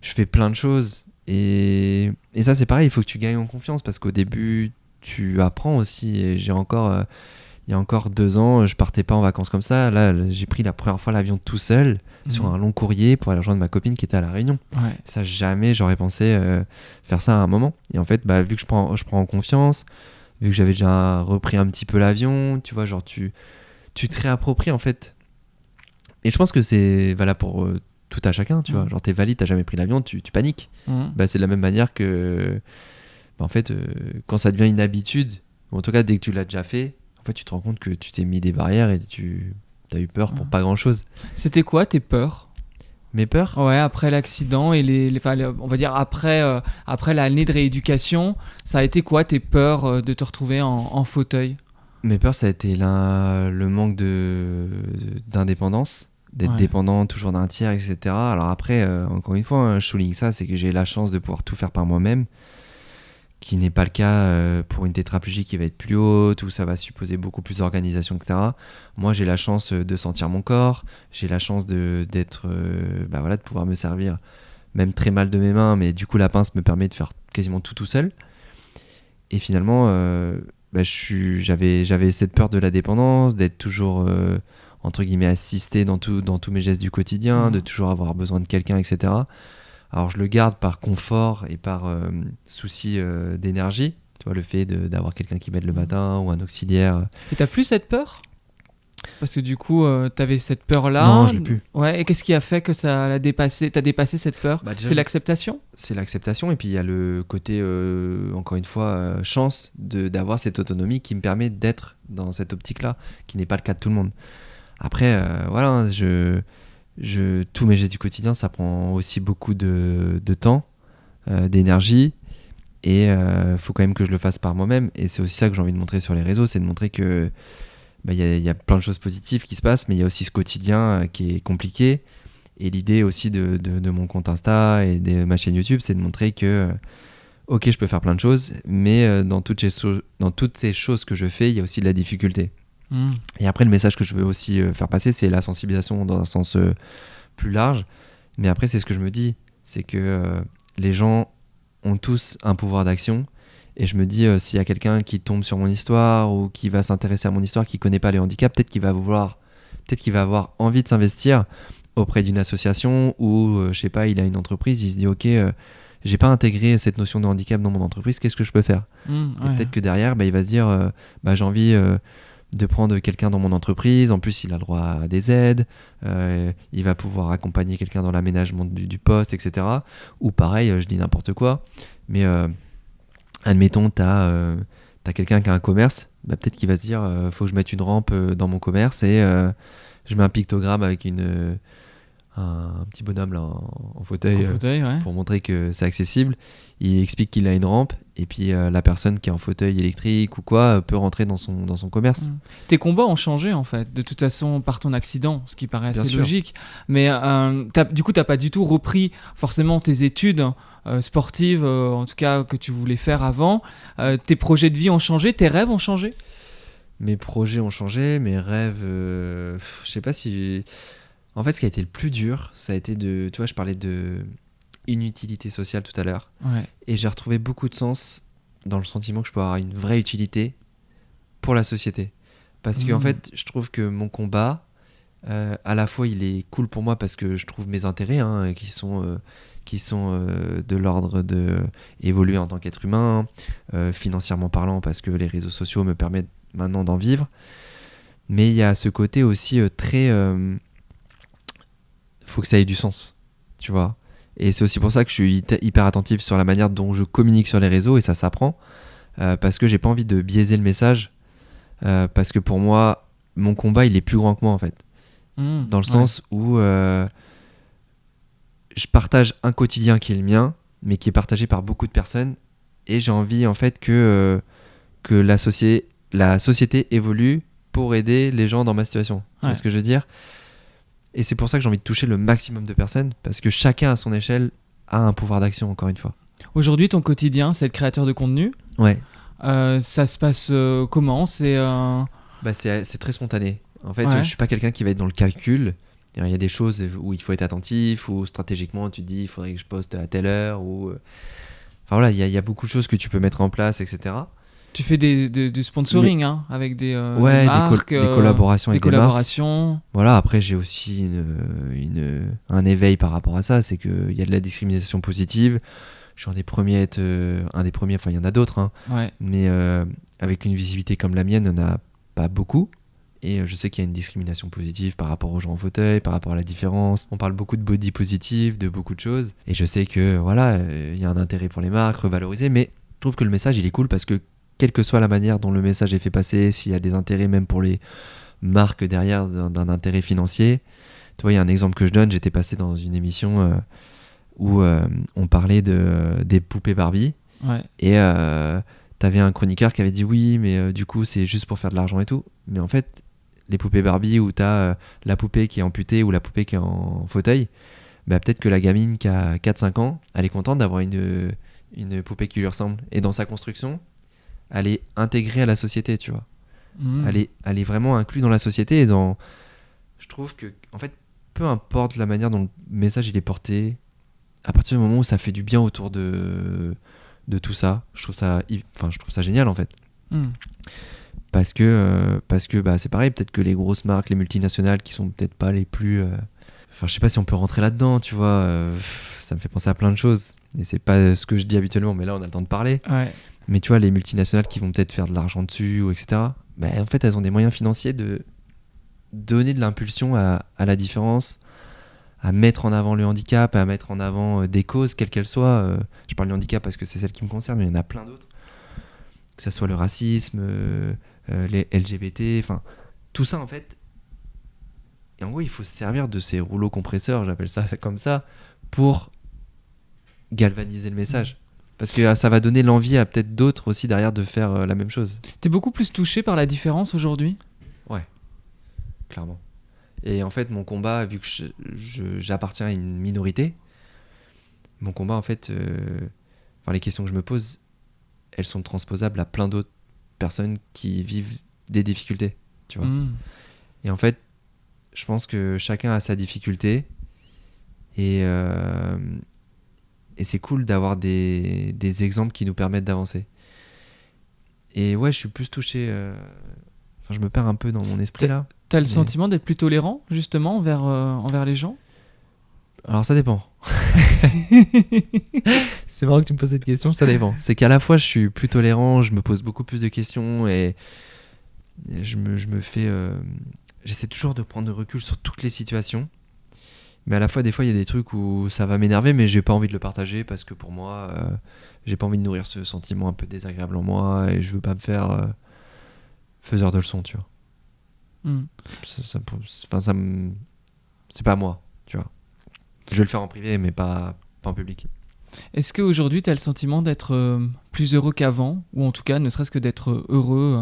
je fais plein de choses. Et ça, c'est pareil, il faut que tu gagnes en confiance parce qu'au début, tu apprends aussi. Et il y a encore 2 ans, je partais pas en vacances comme ça. Là, j'ai pris la première fois l'avion tout seul sur un long courrier pour aller rejoindre ma copine qui était à La Réunion. Ça, jamais j'aurais pensé faire ça à un moment. Et en fait, vu que je prends en confiance, vu que j'avais déjà repris un petit peu l'avion, tu vois, genre tu te réappropries en fait. Et je pense que c'est valable pour tout à chacun, tu vois. Genre t'es valide, t'as jamais pris l'avion, tu paniques. C'est de la même manière que, en fait, quand ça devient une habitude, ou en tout cas dès que tu l'as déjà fait, en fait tu te rends compte que tu t'es mis des barrières et tu as eu peur pour pas grand chose. C'était quoi tes peurs? Mes peurs? Ouais, après l'accident et on va dire après l'année de rééducation, ça a été quoi tes peurs de te retrouver en fauteuil? Mes peurs, ça a été le manque d'indépendance, d'être dépendant toujours d'un tiers, etc. Alors après, encore une fois, je souligne ça, c'est que j'ai la chance de pouvoir tout faire par moi-même, qui n'est pas le cas pour une tétraplégie qui va être plus haute, où ça va supposer beaucoup plus d'organisation, etc. Moi, j'ai la chance de sentir mon corps, j'ai la chance de pouvoir me servir, même très mal de mes mains, mais du coup, la pince me permet de faire quasiment tout seul. Et finalement, j'avais cette peur de la dépendance, d'être toujours, entre guillemets, assisté dans tous mes gestes du quotidien, de toujours avoir besoin de quelqu'un, etc. Alors je le garde par confort et par souci d'énergie, tu vois, le fait d'avoir quelqu'un qui m'aide le matin ou un auxiliaire. Et t'as plus cette peur? Parce que du coup, t'avais cette peur-là. Non, je l'ai plus. Ouais, et qu'est-ce qui a fait que t'as dépassé cette peur? C'est l'acceptation? C'est l'acceptation, et puis il y a le côté, encore une fois, chance d'avoir cette autonomie qui me permet d'être dans cette optique-là, qui n'est pas le cas de tout le monde. Après, voilà, tous mes gestes du quotidien, ça prend aussi beaucoup de temps, d'énergie, et faut quand même que je le fasse par moi-même. Et c'est aussi ça que j'ai envie de montrer sur les réseaux, c'est de montrer que y a plein de choses positives qui se passent, mais il y a aussi ce quotidien qui est compliqué. Et l'idée aussi de mon compte Insta et de ma chaîne YouTube, c'est de montrer que ok, je peux faire plein de choses, mais dans toutes ces choses que je fais, il y a aussi de la difficulté. Et après, le message que je veux aussi faire passer, c'est la sensibilisation dans un sens plus large. Mais après, c'est ce que je me dis, c'est que les gens ont tous un pouvoir d'action. Et je me dis, s'il y a quelqu'un qui tombe sur mon histoire ou qui va s'intéresser à mon histoire, qui connaît pas les handicaps, peut-être qu'il va avoir envie de s'investir auprès d'une association ou, je sais pas, il a une entreprise, il se dit, ok, j'ai pas intégré cette notion de handicap dans mon entreprise, qu'est-ce que je peux faire? Et peut-être que derrière, il va se dire, j'ai envie de prendre quelqu'un dans mon entreprise, en plus il a le droit à des aides, il va pouvoir accompagner quelqu'un dans l'aménagement du poste, etc. Ou pareil, je dis n'importe quoi, mais admettons, t'as quelqu'un qui a un commerce, peut-être qu'il va se dire faut que je mette une rampe dans mon commerce et je mets un pictogramme avec un petit bonhomme là, en fauteuil, pour montrer que c'est accessible. Il explique qu'il a une rampe et puis la personne qui est en fauteuil électrique ou quoi peut rentrer dans son commerce. Tes combats ont changé en fait, de toute façon par ton accident, ce qui paraît assez logique. Mais du coup, t'as pas du tout repris forcément tes études sportives, en tout cas que tu voulais faire avant. Tes projets de vie ont changé, tes rêves ont changé? Mes projets ont changé, mes rêves, je sais pas si... En fait, ce qui a été le plus dur, ça a été tu vois, je parlais de inutilité sociale tout à l'heure. Et j'ai retrouvé beaucoup de sens dans le sentiment que je peux avoir une vraie utilité pour la société. Parce qu'en fait, je trouve que mon combat, À la fois, il est cool pour moi parce que je trouve mes intérêts qui sont de l'ordre de évoluer en tant qu'être humain, financièrement parlant, parce que les réseaux sociaux me permettent maintenant d'en vivre. Mais il y a ce côté aussi très... faut que ça ait du sens, tu vois. Et c'est aussi pour ça que je suis hyper attentif sur la manière dont je communique sur les réseaux, et ça s'apprend, parce que j'ai pas envie de biaiser le message, parce que pour moi, mon combat, il est plus grand que moi, en fait. Dans le sens où je partage un quotidien qui est le mien, mais qui est partagé par beaucoup de personnes, et j'ai envie, en fait, que la société évolue pour aider les gens dans ma situation. Tu vois ce que je veux dire ? Et c'est pour ça que j'ai envie de toucher le maximum de personnes, parce que chacun à son échelle a un pouvoir d'action, encore une fois. Aujourd'hui, ton quotidien, c'est le créateur de contenu. Ouais. Ça se passe comment ? C'est très spontané. En fait, je suis pas quelqu'un qui va être dans le calcul. Il y a des choses où il faut être attentif, ou stratégiquement, tu te dis il faudrait que je poste à telle heure. Enfin voilà, il y a beaucoup de choses que tu peux mettre en place, etc. Tu fais du sponsoring avec des marques, des collaborations avec des marques. Voilà, après j'ai aussi un éveil par rapport à ça, c'est qu'il y a de la discrimination positive. Je suis un des premiers, enfin il y en a d'autres, mais avec une visibilité comme la mienne, il n'y en a pas beaucoup. Et je sais qu'il y a une discrimination positive par rapport aux gens en fauteuil, par rapport à la différence. On parle beaucoup de body positive, de beaucoup de choses. Et je sais que voilà, il y a un intérêt pour les marques, revaloriser, mais je trouve que le message il est cool parce que quelle que soit la manière dont le message est fait passer, s'il y a des intérêts même pour les marques derrière d'un intérêt financier. Tu vois, il y a un exemple que je donne, j'étais passé dans une émission où on parlait des poupées Barbie. Et t'avais un chroniqueur qui avait dit oui, mais du coup c'est juste pour faire de l'argent et tout. Mais en fait, les poupées Barbie où t'as la poupée qui est amputée ou la poupée qui est en fauteuil, bah, peut-être que la gamine qui a 4-5 ans, elle est contente d'avoir une poupée qui lui ressemble. Et dans sa construction, elle est intégrée à la société, tu vois. Elle est vraiment inclue dans la société. Et je trouve que, en fait, peu importe la manière dont le message il est porté, à partir du moment où ça fait du bien autour de tout ça, je trouve ça génial, en fait. Parce que bah, c'est pareil, peut-être que les grosses marques, les multinationales qui sont peut-être pas les plus... Enfin, je sais pas si on peut rentrer là-dedans, tu vois. Ça me fait penser à plein de choses. Et c'est pas ce que je dis habituellement, mais là, on a le temps de parler. Mais tu vois, les multinationales qui vont peut-être faire de l'argent dessus, etc., bah, en fait, elles ont des moyens financiers de donner de l'impulsion à la différence, à mettre en avant le handicap, à mettre en avant des causes, quelles qu'elles soient. Je parle du handicap parce que c'est celle qui me concerne, mais il y en a plein d'autres. Que ça soit le racisme, les LGBT, enfin, tout ça, en fait. Et en gros, il faut se servir de ces rouleaux compresseurs, j'appelle ça comme ça, pour galvaniser le message. Parce que ça va donner l'envie à peut-être d'autres aussi derrière de faire la même chose. T'es beaucoup plus touché par la différence aujourd'hui ? Ouais, clairement. Et en fait, mon combat, vu que j'appartiens à une minorité, mon combat, en fait, les questions que je me pose, elles sont transposables à plein d'autres personnes qui vivent des difficultés, tu vois. Et en fait, je pense que chacun a sa difficulté et c'est cool d'avoir des exemples qui nous permettent d'avancer. Et ouais, je suis plus touché... je me perds un peu dans mon esprit là. T'as le sentiment d'être plus tolérant, justement, envers les gens ? Alors ça dépend. C'est marrant que tu me poses cette question, ça dépend. C'est qu'à la fois, je suis plus tolérant, je me pose beaucoup plus de questions et je me fais... J'essaie toujours de prendre du recul sur toutes les situations. Mais à la fois, des fois, il y a des trucs où ça va m'énerver, mais j'ai pas envie de le partager parce que pour moi, j'ai pas envie de nourrir ce sentiment un peu désagréable en moi et je veux pas me faire faiseur de leçons, tu vois. C'est pas moi, tu vois. Je vais le faire en privé, mais pas en public. Est-ce qu'aujourd'hui, tu as le sentiment d'être plus heureux qu'avant, ou en tout cas, ne serait-ce que d'être heureux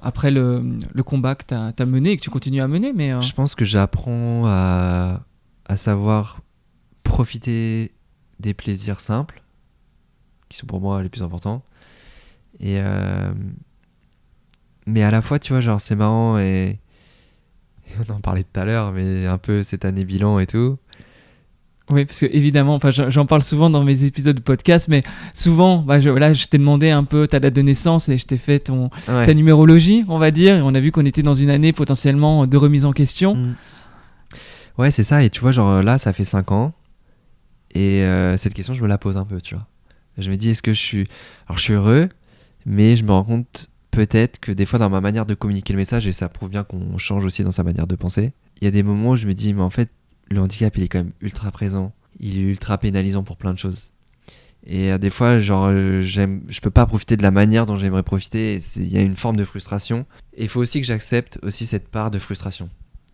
après le combat que tu as mené et que tu continues à mener Je pense que j'apprends à savoir profiter des plaisirs simples, qui sont pour moi les plus importants. Et mais à la fois, tu vois, genre c'est marrant et on en parlait tout à l'heure, mais un peu cette année bilan et tout. Oui, parce que évidemment, j'en parle souvent dans mes épisodes de podcast, mais souvent, je t'ai demandé un peu ta date de naissance et je t'ai fait ta numérologie, on va dire, et on a vu qu'on était dans une année potentiellement de remise en question. Ouais, c'est ça. Et tu vois, genre là, ça fait 5 ans. Et cette question, je me la pose un peu, tu vois. Je me dis, est-ce que je suis... Alors, je suis heureux, mais je me rends compte peut-être que des fois, dans ma manière de communiquer le message, et ça prouve bien qu'on change aussi dans sa manière de penser, il y a des moments où je me dis, mais en fait, le handicap, il est quand même ultra présent. Il est ultra pénalisant pour plein de choses. Et des fois, genre, je peux pas profiter de la manière dont j'aimerais profiter. Il y a une forme de frustration. Et il faut aussi que j'accepte aussi cette part de frustration.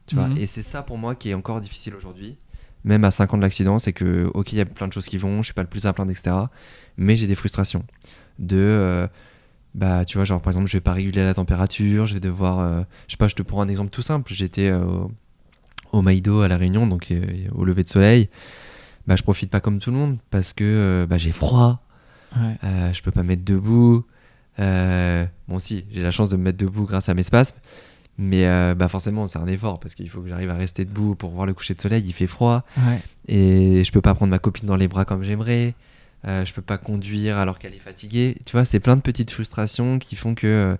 Tu vois. Et c'est ça pour moi qui est encore difficile aujourd'hui. Même à 5 ans de l'accident, c'est que, ok, il y a plein de choses qui vont, je suis pas le plus à plaindre, etc. Mais j'ai des frustrations. Bah, tu vois, genre, par exemple, je vais pas réguler la température, je vais devoir. Je sais pas, je te prends un exemple tout simple. J'étais au Maïdo à La Réunion, donc au lever de soleil. Bah, je profite pas comme tout le monde parce que bah, j'ai froid, je peux pas me mettre debout. Bon, si, j'ai la chance de me mettre debout grâce à mes spasmes, mais bah, forcément, c'est un effort parce qu'il faut que j'arrive à rester debout pour voir le coucher de soleil. Il fait froid et je peux pas prendre ma copine dans les bras comme j'aimerais. Je peux pas conduire alors qu'elle est fatiguée. Tu vois, c'est plein de petites frustrations qui font que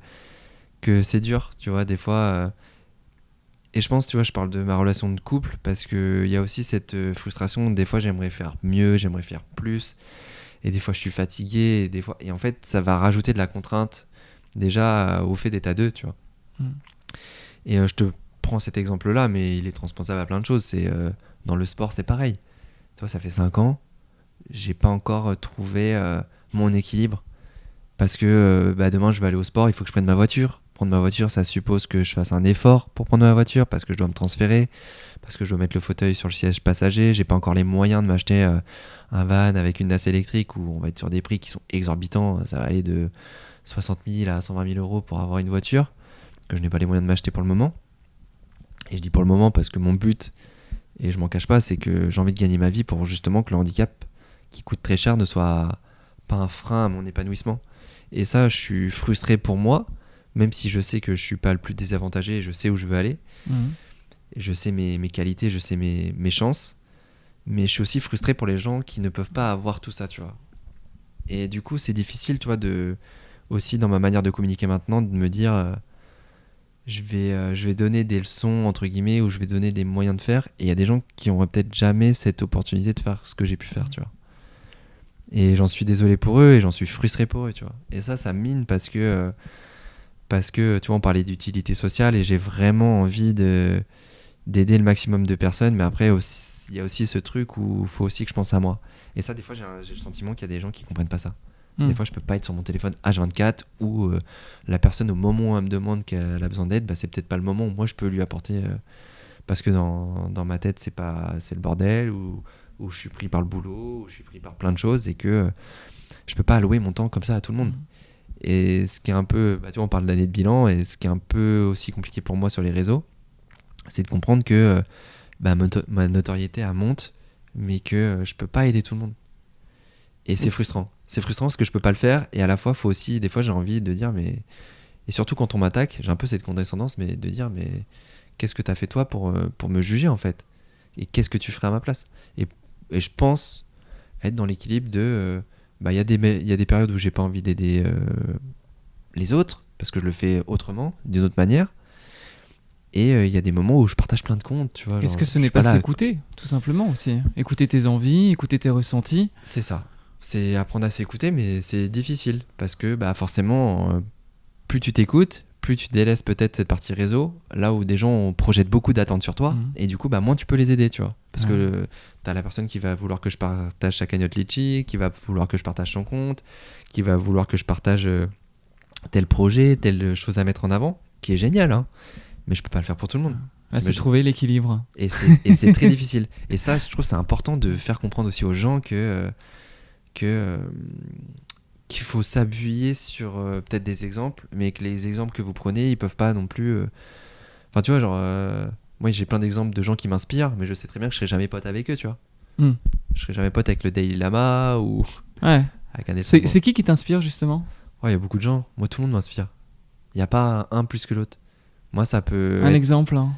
c'est dur, tu vois, des fois. Et je pense, tu vois, je parle de ma relation de couple parce qu'il y a aussi cette frustration. Des fois, j'aimerais faire mieux, j'aimerais faire plus. Et des fois, je suis fatigué. Et en fait, ça va rajouter de la contrainte déjà au fait d'être à deux, tu vois. Et je te prends cet exemple-là, mais il est transposable à plein de choses. Dans le sport, c'est pareil. Tu vois, ça fait 5 ans. J'ai pas encore trouvé mon équilibre. Parce que bah, demain, je vais aller au sport, il faut que je prenne ma voiture. Prendre ma voiture, ça suppose que je fasse un effort pour prendre ma voiture, parce que je dois me transférer, parce que je dois mettre le fauteuil sur le siège passager. J'ai pas encore les moyens de m'acheter un van avec une NAS électrique où on va être sur des prix qui sont exorbitants. Ça va aller de 60 000 à 120 000 euros pour avoir une voiture, que je n'ai pas les moyens de m'acheter pour le moment. Et je dis pour le moment parce que mon but, et je m'en cache pas, c'est que j'ai envie de gagner ma vie pour justement que le handicap, qui coûte très cher, ne soit pas un frein à mon épanouissement. Et ça, je suis frustré pour moi, même si je sais que je suis pas le plus désavantagé et je sais où je veux aller. Et je sais mes qualités, je sais mes chances. Mais je suis aussi frustré pour les gens qui ne peuvent pas avoir tout ça, tu vois. Et du coup, c'est difficile, tu vois, aussi dans ma manière de communiquer maintenant, de me dire je vais donner des leçons, entre guillemets, ou je vais donner des moyens de faire. Et il y a des gens qui n'auraient peut-être jamais cette opportunité de faire ce que j'ai pu faire, tu vois. Et j'en suis désolé pour eux et j'en suis frustré pour eux, tu vois. Et ça mine parce que, tu vois, on parlait d'utilité sociale et j'ai vraiment envie d'aider le maximum de personnes. Mais après, il y a aussi ce truc où il faut aussi que je pense à moi. Et ça, des fois, j'ai le sentiment qu'il y a des gens qui comprennent pas ça. Des fois, je peux pas être sur mon téléphone H24 où la personne, au moment où elle me demande qu'elle a besoin d'aide, bah, c'est peut-être pas le moment où moi je peux lui apporter. Parce que dans ma tête, c'est le bordel, où je suis pris par le boulot, où je suis pris par plein de choses et que je peux pas allouer mon temps comme ça à tout le monde. Et ce qui est un peu, bah, tu vois, on parle d'année de bilan, et ce qui est un peu aussi compliqué pour moi sur les réseaux, c'est de comprendre que bah, ma notoriété elle monte, mais que je peux pas aider tout le monde. Et c'est frustrant. C'est frustrant parce que je peux pas le faire, et à la fois, faut aussi, des fois, j'ai envie de dire, mais. Et surtout quand on m'attaque, j'ai un peu cette condescendance, mais de dire, mais qu'est-ce que t'as fait toi pour me juger en fait ? Et qu'est-ce que tu ferais à ma place ? Et je pense être dans l'équilibre de. Bah, y a des périodes où j'ai pas envie d'aider les autres, parce que je le fais autrement, d'une autre manière. Et il y a des moments où je partage plein de comptes, tu vois. Est-ce que ce n'est pas s'écouter, tout simplement aussi ? Écouter tes envies, écouter tes ressentis. C'est ça. C'est apprendre à s'écouter, mais c'est difficile. Parce que bah, forcément, plus tu t'écoutes, plus tu délaisses peut-être cette partie réseau, là où des gens projettent beaucoup d'attentes sur toi, et du coup, bah, moins tu peux les aider, tu vois. Parce que t'as la personne qui va vouloir que je partage sa cagnotte Litchi, qui va vouloir que je partage son compte, qui va vouloir que je partage tel projet, telle chose à mettre en avant, qui est génial, hein. Mais je peux pas le faire pour tout le monde. Là, c'est trouver l'équilibre. Et c'est très difficile. Et ça, je trouve que c'est important de faire comprendre aussi aux gens qu'il faut s'appuyer sur peut-être des exemples, mais que les exemples que vous prenez, ils peuvent pas non plus. Enfin, tu vois, genre, moi j'ai plein d'exemples de gens qui m'inspirent, mais je sais très bien que je serai jamais pote avec eux, tu vois. Je serai jamais pote avec le Dalai Lama ou avec un Nelson. C'est qui t'inspire justement ? Il y a beaucoup de gens. Moi, tout le monde m'inspire. Il n'y a pas un plus que l'autre. Moi, ça peut. Un exemple hein.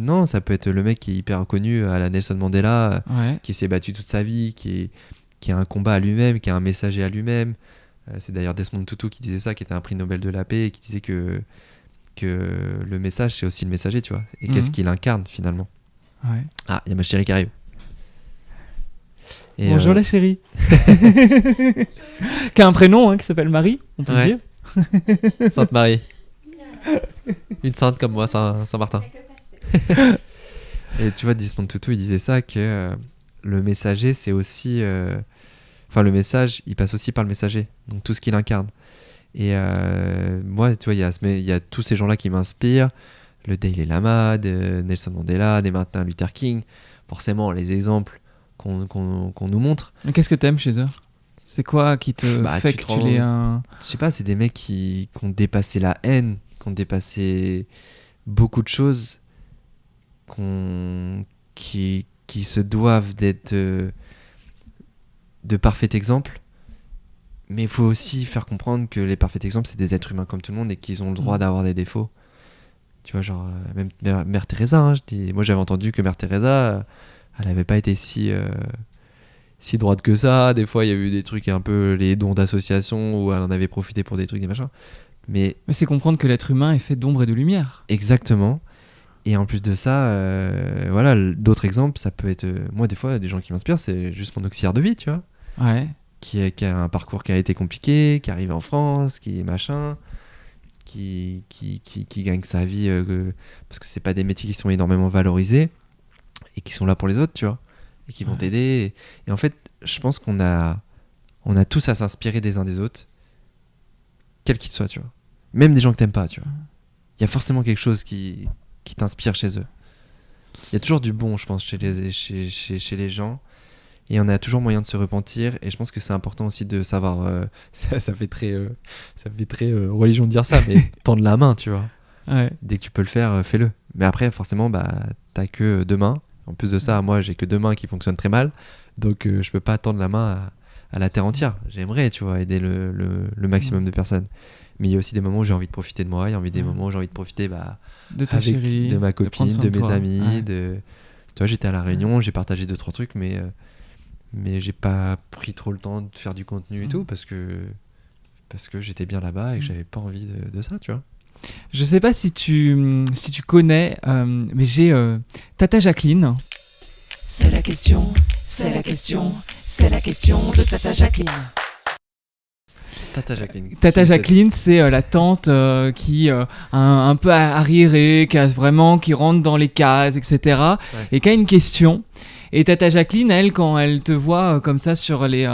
Non, ça peut être le mec qui est hyper connu à la Nelson Mandela, qui s'est battu toute sa vie, qui a un combat à lui-même, qui a un messager à lui-même. C'est d'ailleurs Desmond Tutu qui disait ça, qui était un prix Nobel de la paix, et qui disait que le message, c'est aussi le messager, tu vois. Et qu'est-ce qu'il incarne finalement. Ouais. Ah, il y a ma chérie qui arrive. Et, Bonjour la chérie. Qui a un prénom qui s'appelle Marie, on peut le dire. Sainte Marie. Une sainte comme moi, Saint-Martin. Et tu vois, Desmond Tutu, il disait ça, que le messager, c'est aussi... Enfin, le message, il passe aussi par le messager. Donc, tout ce qu'il incarne. Et moi, tu vois, il y a tous ces gens-là qui m'inspirent. Le Dalai Lama, Nelson Mandela, des Martin Luther King. Forcément, les exemples qu'on nous montre. Mais qu'est-ce que t'aimes chez eux? C'est quoi qui te fait que tu les... Je sais pas, c'est des mecs qui ont dépassé la haine, qui ont dépassé beaucoup de choses, qui se doivent d'être de parfaits exemples. Mais il faut aussi faire comprendre que les parfaits exemples, c'est des êtres humains comme tout le monde et qu'ils ont le droit d'avoir des défauts. Tu vois, genre, même Mère Teresa, hein, moi j'avais entendu que Mère Teresa, elle n'avait pas été si droite que ça. Des fois, il y a eu des trucs un peu, les dons d'association, où elle en avait profité pour des trucs, des machins. Mais c'est comprendre que l'être humain est fait d'ombre et de lumière. Exactement. Et en plus de ça, voilà, d'autres exemples, ça peut être... moi, des fois, des gens qui m'inspirent, c'est juste mon auxiliaire de vie, tu vois. Ouais. Qui a un parcours qui a été compliqué, qui arrive en France, qui est machin, qui gagne sa vie, parce que c'est pas des métiers qui sont énormément valorisés, et qui sont là pour les autres, tu vois, et qui vont t'aider. Et en fait, je pense qu'on a tous à s'inspirer des uns des autres, quels qu'ils soient, tu vois. Même des gens que t'aimes pas, tu vois. Il y a forcément quelque chose qui t'inspire chez eux. Il y a toujours du bon, je pense, chez les gens. Et on a toujours moyen de se repentir. Et je pense que c'est important aussi de savoir... ça fait très religion de dire ça, mais tendre la main, tu vois. Ouais. Dès que tu peux le faire, fais-le. Mais après, forcément, t'as que 2 mains. En plus de ça, moi, j'ai que 2 mains qui fonctionnent très mal. Donc, je peux pas tendre la main à la terre entière. J'aimerais, tu vois, aider le maximum de personnes. Mais il y a aussi des moments où j'ai envie de profiter de moi. Il y a des moments où j'ai envie de profiter de ta chérie, de ma copine, de mes amis. Ouais. Tu vois, j'étais à La Réunion, j'ai partagé 2-3 trucs, mais j'ai pas pris trop le temps de faire du contenu et tout, parce que j'étais bien là-bas et que j'avais pas envie de ça, tu vois. Je sais pas si tu connais, mais j'ai Tata Jacqueline. C'est la question de Tata Jacqueline. Tata Jacqueline, c'est la tante qui un peu arriérée, qui rentre dans les cases, etc. Ouais. Et qui a une question. Et Tata Jacqueline, elle, quand elle te voit comme ça sur les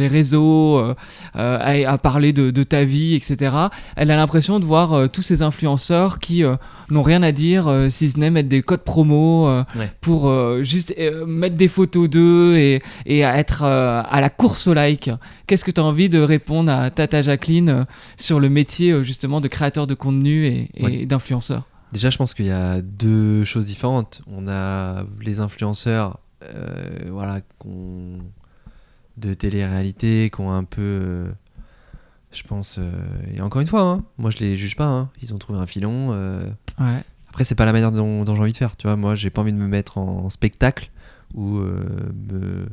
réseaux, à parler de ta vie, etc., elle a l'impression de voir tous ces influenceurs qui n'ont rien à dire, si ce n'est mettre des codes promo pour juste mettre des photos d'eux et être à la course au like. Qu'est-ce que tu as envie de répondre à Tata Jacqueline sur le métier justement de créateur de contenu et d'influenceur? Déjà, je pense qu'il y a 2 choses différentes. On a les influenceurs de télé-réalité qui ont un peu je pense et encore une fois moi je les juge pas, ils ont trouvé un filon, après c'est pas la manière dont j'ai envie de faire, tu vois. Moi j'ai pas envie de me mettre en spectacle ou me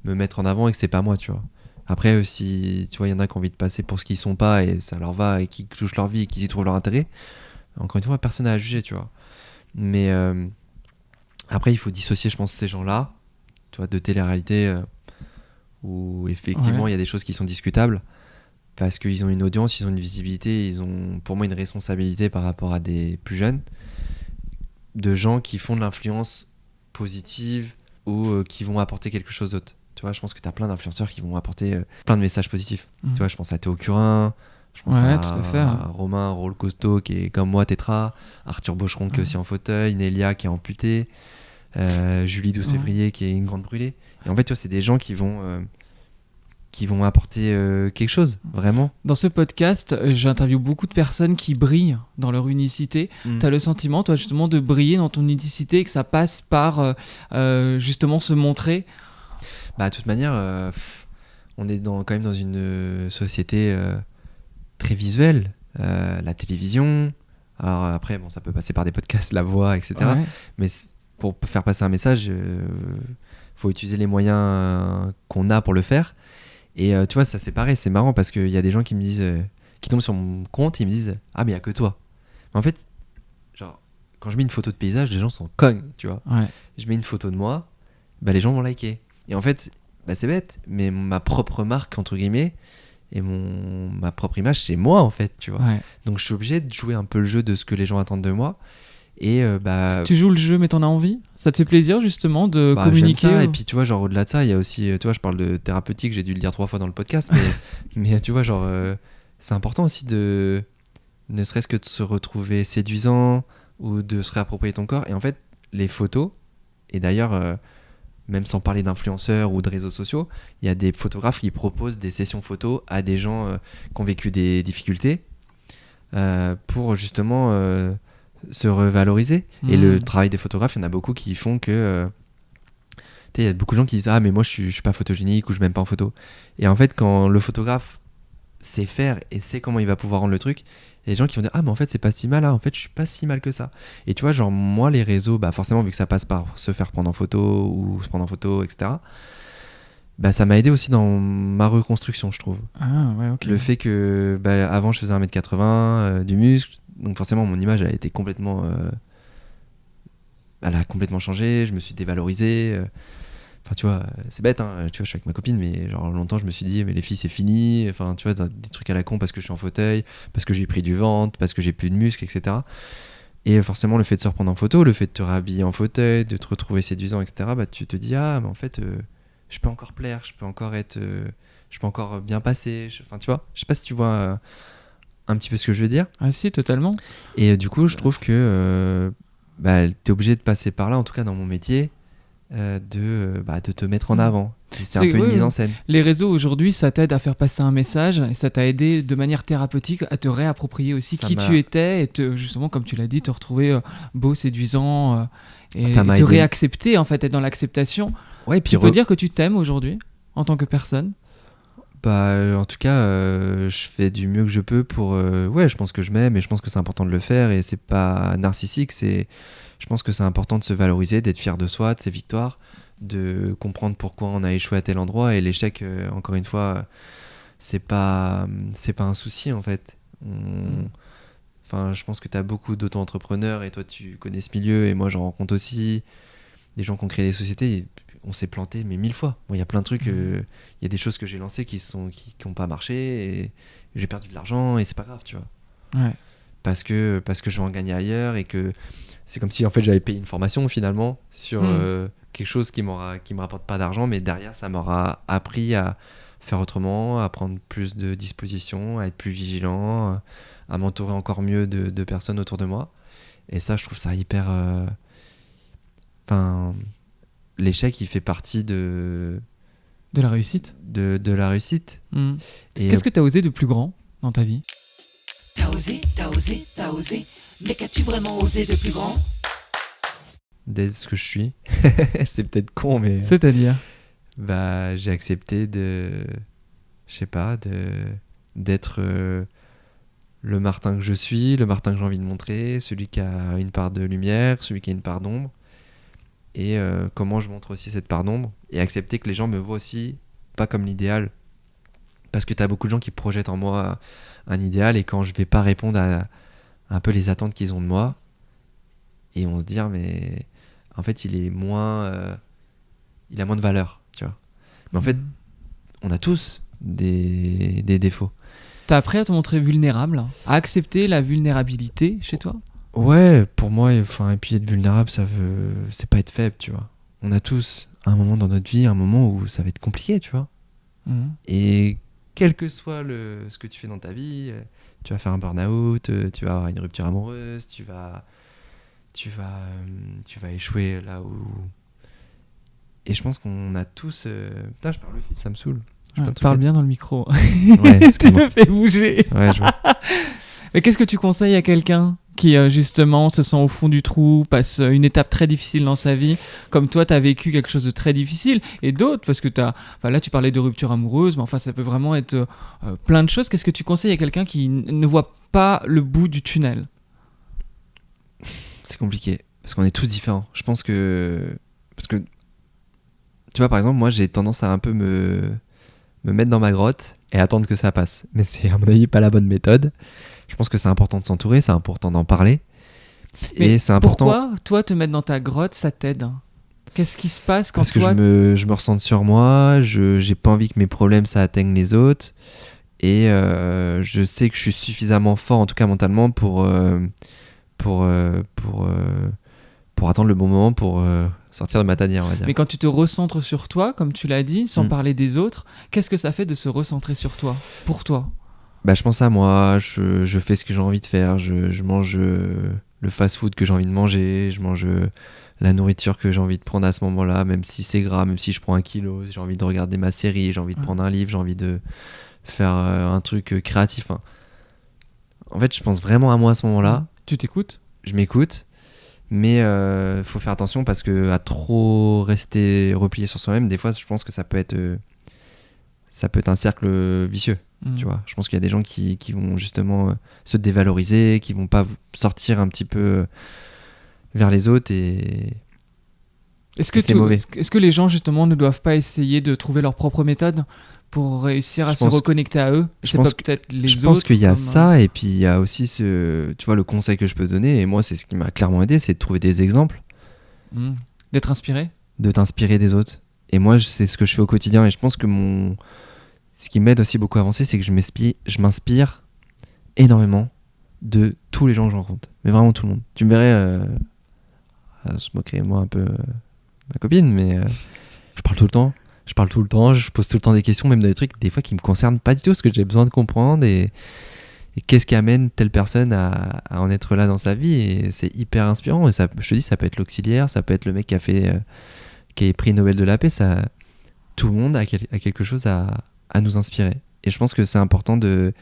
mettre en avant et que c'est pas moi, tu vois. Après si tu vois il y en a qui ont envie de passer pour ce qu'ils sont pas et ça leur va et qui touchent leur vie et qui y trouvent leur intérêt, encore une fois personne n'a à juger, tu vois. Mais après il faut dissocier, je pense, ces gens-là, tu vois, de télé-réalité où effectivement il y a des choses qui sont discutables parce qu'ils ont une audience, ils ont une visibilité, ils ont pour moi une responsabilité par rapport à des plus jeunes, de gens qui font de l'influence positive ou qui vont apporter quelque chose d'autre. Tu vois, je pense que tu as plein d'influenceurs qui vont apporter plein de messages positifs. Tu vois, je pense à Théo Curin, je pense à Romain Rôle Costaud qui est comme moi tétra, Arthur Bocheron qui est aussi en fauteuil, Nélia qui est amputée, Julie Doucevrier qui est une grande brûlée. Et en fait, tu vois, c'est des gens qui vont apporter quelque chose, vraiment. Dans ce podcast, j'interviewe beaucoup de personnes qui brillent dans leur unicité. T'as le sentiment, toi, justement, de briller dans ton unicité et que ça passe par, justement, se montrer? De toute manière, on est quand même dans une société très visuelle. La télévision, alors après, ça peut passer par des podcasts, la voix, etc. Ouais. Mais pour faire passer un message, faut utiliser les moyens qu'on a pour le faire. Et tu vois, ça c'est pareil, c'est marrant parce qu'il y a des gens qui me disent, qui tombent sur mon compte et ils me disent « Ah mais il n'y a que toi ». En fait, genre, quand je mets une photo de paysage, les gens s'en cognent, tu vois. Ouais. Je mets une photo de moi, bah, les gens vont liker. Et en fait, bah, c'est bête, mais ma propre marque, entre guillemets, et ma propre image, c'est moi, en fait, tu vois. Ouais. Donc je suis obligé de jouer un peu le jeu de ce que les gens attendent de moi. Et bah, Tu joues le jeu, mais t'en as envie? Ça te fait plaisir, justement, de bah, communiquer j'aime ça. Et puis, tu vois, genre, au-delà de ça, il y a aussi, tu vois, je parle de thérapeutique, j'ai dû le dire 3 fois dans le podcast, mais tu vois, genre, c'est important aussi de, ne serait-ce que de se retrouver séduisant ou de se réapproprier ton corps. Et en fait, les photos, et d'ailleurs, même sans parler d'influenceurs ou de réseaux sociaux, il y a des photographes qui proposent des sessions photos à des gens qui ont vécu des difficultés pour justement se revaloriser. Et le travail des photographes, il y en a beaucoup qui font que... il y a beaucoup de gens qui disent « Ah, mais moi, je suis pas photogénique » ou « Je m'aime pas en photo ». Et en fait, quand le photographe sait faire et sait comment il va pouvoir rendre le truc, il y a des gens qui vont dire « Ah, mais en fait, c'est pas si mal, hein. En fait, je suis pas si mal que ça. » Et tu vois, genre, moi, les réseaux, bah forcément, vu que ça passe par se faire prendre en photo ou se prendre en photo, etc., bah ça m'a aidé aussi dans ma reconstruction, je trouve. Ah, ouais, ok. Le fait que, bah, avant, je faisais 1m80, du muscle, donc forcément, mon image, elle a été complètement... elle a complètement changé, je me suis dévalorisé... Enfin, tu vois, c'est bête, hein, tu vois, je suis avec ma copine, mais genre longtemps, je me suis dit, mais les filles, c'est fini. Enfin, tu vois, des trucs à la con parce que je suis en fauteuil, parce que j'ai pris du ventre, parce que j'ai plus de muscles, etc. Et forcément, le fait de se reprendre en photo, le fait de te réhabiller en fauteuil, de te retrouver séduisant, etc., bah, tu te dis, ah, mais en fait, je peux encore plaire, je peux encore être. Je peux encore bien passer. Enfin, tu vois, je sais pas si tu vois un petit peu ce que je veux dire. Ah, si, totalement. Et du coup, je trouve que bah, t'es obligé de passer par là, en tout cas dans mon métier. De te mettre en avant. C'est un peu une mise en scène. Les réseaux aujourd'hui, ça t'aide à faire passer un message et ça t'a aidé de manière thérapeutique à te réapproprier aussi qui tu étais et justement, comme tu l'as dit, te retrouver beau, séduisant et te réaccepter, en fait, être dans l'acceptation. Ouais, puis tu peux dire que tu t'aimes aujourd'hui en tant que personne? Bah, en tout cas, je fais du mieux que je peux pour... ouais, je pense que je m'aime et je pense que c'est important de le faire et c'est pas narcissique, je pense que c'est important de se valoriser, d'être fier de soi, de ses victoires, de comprendre pourquoi on a échoué à tel endroit. Et l'échec, encore une fois, c'est pas un souci en fait. Enfin, je pense que tu as beaucoup d'auto-entrepreneurs et toi tu connais ce milieu et moi j'en rencontre aussi. Des gens qui ont créé des sociétés, on s'est planté mais 1000 fois. Il y a plein de trucs, il y a des choses que j'ai lancées qui ont pas marché et j'ai perdu de l'argent et c'est pas grave, tu vois. Ouais. Parce que je vais en gagner ailleurs et que c'est comme si en fait j'avais payé une formation finalement sur quelque chose qui me rapporte pas d'argent, mais derrière ça m'aura appris à faire autrement, à prendre plus de dispositions, à être plus vigilant, à m'entourer encore mieux de personnes autour de moi. Et ça, je trouve ça hyper... Enfin, l'échec, il fait partie de la réussite. De la réussite. Et qu'est-ce que tu as osé de plus grand dans ta vie? T'as osé, mais qu'as-tu vraiment osé de plus grand? D'être ce que je suis. C'est peut-être con, mais... C'est-à-dire? Bah, j'ai accepté d'être le Martin que je suis, le Martin que j'ai envie de montrer, celui qui a une part de lumière, celui qui a une part d'ombre. Et comment je montre aussi cette part d'ombre. Et accepter que les gens me voient aussi pas comme l'idéal. Parce que t'as beaucoup de gens qui projettent en moi un idéal et quand je vais pas répondre à un peu les attentes qu'ils ont de moi, et on se dit mais en fait il a moins de valeur, tu vois. Mais en fait on a tous des défauts. T'as appris à te montrer vulnérable, à accepter la vulnérabilité chez toi? Ouais, pour moi, et puis être vulnérable, c'est pas être faible, tu vois. On a tous un moment dans notre vie, un moment où ça va être compliqué, tu vois. Et quel que soit ce que tu fais dans ta vie, tu vas faire un burn-out, tu vas avoir une rupture amoureuse, tu vas échouer là où... Et je pense qu'on a tous... Putain, je parle vite, ça me saoule. Parle bien dans le micro. Ouais, tu me fais bouger. Ouais, je vois. Mais qu'est-ce que tu conseilles à quelqu'un qui justement se sent au fond du trou, passe une étape très difficile dans sa vie, comme toi tu as vécu quelque chose de très difficile, et d'autres, parce que là tu parlais de rupture amoureuse, mais enfin ça peut vraiment être plein de choses. Qu'est-ce que tu conseilles à quelqu'un qui ne voit pas le bout du tunnel? C'est compliqué, parce qu'on est tous différents. Je pense que... Parce que, tu vois, par exemple, moi j'ai tendance à un peu me mettre dans ma grotte et attendre que ça passe. Mais c'est à mon avis pas la bonne méthode. Je pense que c'est important de s'entourer, c'est important d'en parler. Mais et c'est important. Pourquoi, toi, te mettre dans ta grotte, ça t'aide? Qu'est-ce qui se passe quand Parce que toi... je me ressens sur moi, j'ai pas envie que mes problèmes ça atteigne les autres, et je sais que je suis suffisamment fort, en tout cas mentalement, pour attendre le bon moment pour sortir de ma tanière, on va dire. Mais quand tu te recentres sur toi, comme tu l'as dit, sans parler des autres, qu'est-ce que ça fait de se recentrer sur toi, pour toi? Bah, je pense à moi, je fais ce que j'ai envie de faire, je mange le fast-food que j'ai envie de manger, je mange la nourriture que j'ai envie de prendre à ce moment-là, même si c'est gras, même si je prends 1 kilo, j'ai envie de regarder ma série, j'ai envie de prendre un livre, j'ai envie de faire un truc créatif. Hein. En fait, je pense vraiment à moi à ce moment-là. Tu t'écoutes? Je m'écoute, mais faut faire attention parce que à trop rester replié sur soi-même, des fois, je pense que ça peut être un cercle vicieux. Tu vois, je pense qu'il y a des gens qui vont justement se dévaloriser, qui vont pas sortir un petit peu vers les autres et c'est mauvais. Est-ce que les gens justement ne doivent pas essayer de trouver leur propre méthode pour réussir à se reconnecter à eux? Je pense qu'il y a ça, et puis il y a aussi tu vois, le conseil que je peux donner, et moi c'est ce qui m'a clairement aidé, c'est de trouver des exemples. D'être inspiré? De t'inspirer des autres. Et moi c'est ce que je fais au quotidien, et je pense que ce qui m'aide aussi beaucoup à avancer, c'est que je m'inspire énormément de tous les gens que je rencontre. Mais vraiment tout le monde. Tu me verrais, je moquerais moi un peu ma copine, mais je parle tout le temps. Je pose tout le temps des questions, même des trucs des fois qui me concernent pas du tout, parce que j'ai besoin de comprendre et qu'est-ce qui amène telle personne à en être là dans sa vie, et c'est hyper inspirant. Et ça, je te dis, ça peut être l'auxiliaire, ça peut être le mec qui est prix Nobel de la paix, tout le monde a quelque chose à nous inspirer. Et je pense que c'est important de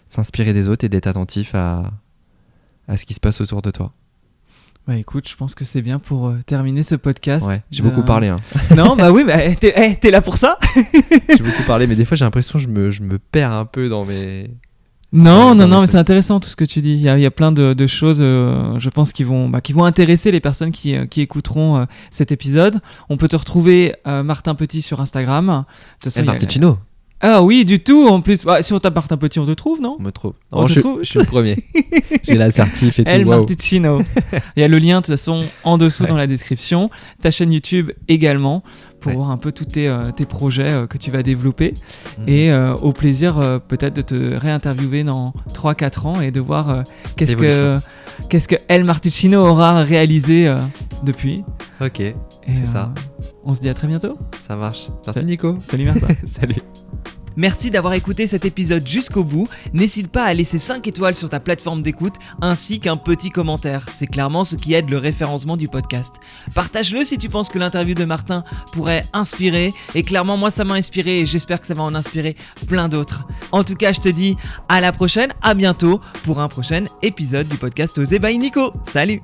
s'inspirer des autres et d'être attentif à ce qui se passe autour de toi. Bah écoute, je pense que c'est bien pour terminer ce podcast. Ouais, j'ai beaucoup parlé. Hein. Non, bah oui, bah, t'es là pour ça. J'ai beaucoup parlé, mais des fois j'ai l'impression que je me perds un peu dans mes... Non, mais c'est intéressant tout ce que tu dis. Il y a plein de choses, je pense, qui vont intéresser les personnes qui écouteront cet épisode. On peut te retrouver, Martin Petit, sur Instagram. De toute façon, Marticino. Ah oui, du tout, en plus. Bah, si on tape Martin Petit, on te trouve, non? On me trouve. Je suis le premier. J'ai l'assertif et tout. El Marticino. Il y a le lien, de toute façon, en dessous dans la description. Ta chaîne YouTube également, pour voir un peu tous tes projets que tu vas développer. Et au plaisir peut-être de te réinterviewer dans 3-4 ans et de voir qu'est-ce que El Marticino aura réalisé depuis. Ok, et c'est ça. On se dit à très bientôt. Ça marche. Merci Nico. Salut Martin. Salut. Merci d'avoir écouté cet épisode jusqu'au bout. N'hésite pas à laisser 5 étoiles sur ta plateforme d'écoute ainsi qu'un petit commentaire. C'est clairement ce qui aide le référencement du podcast. Partage-le si tu penses que l'interview de Martin pourrait inspirer. Et clairement, moi, ça m'a inspiré et j'espère que ça va en inspirer plein d'autres. En tout cas, je te dis à la prochaine, à bientôt pour un prochain épisode du podcast Osez by Nico. Salut!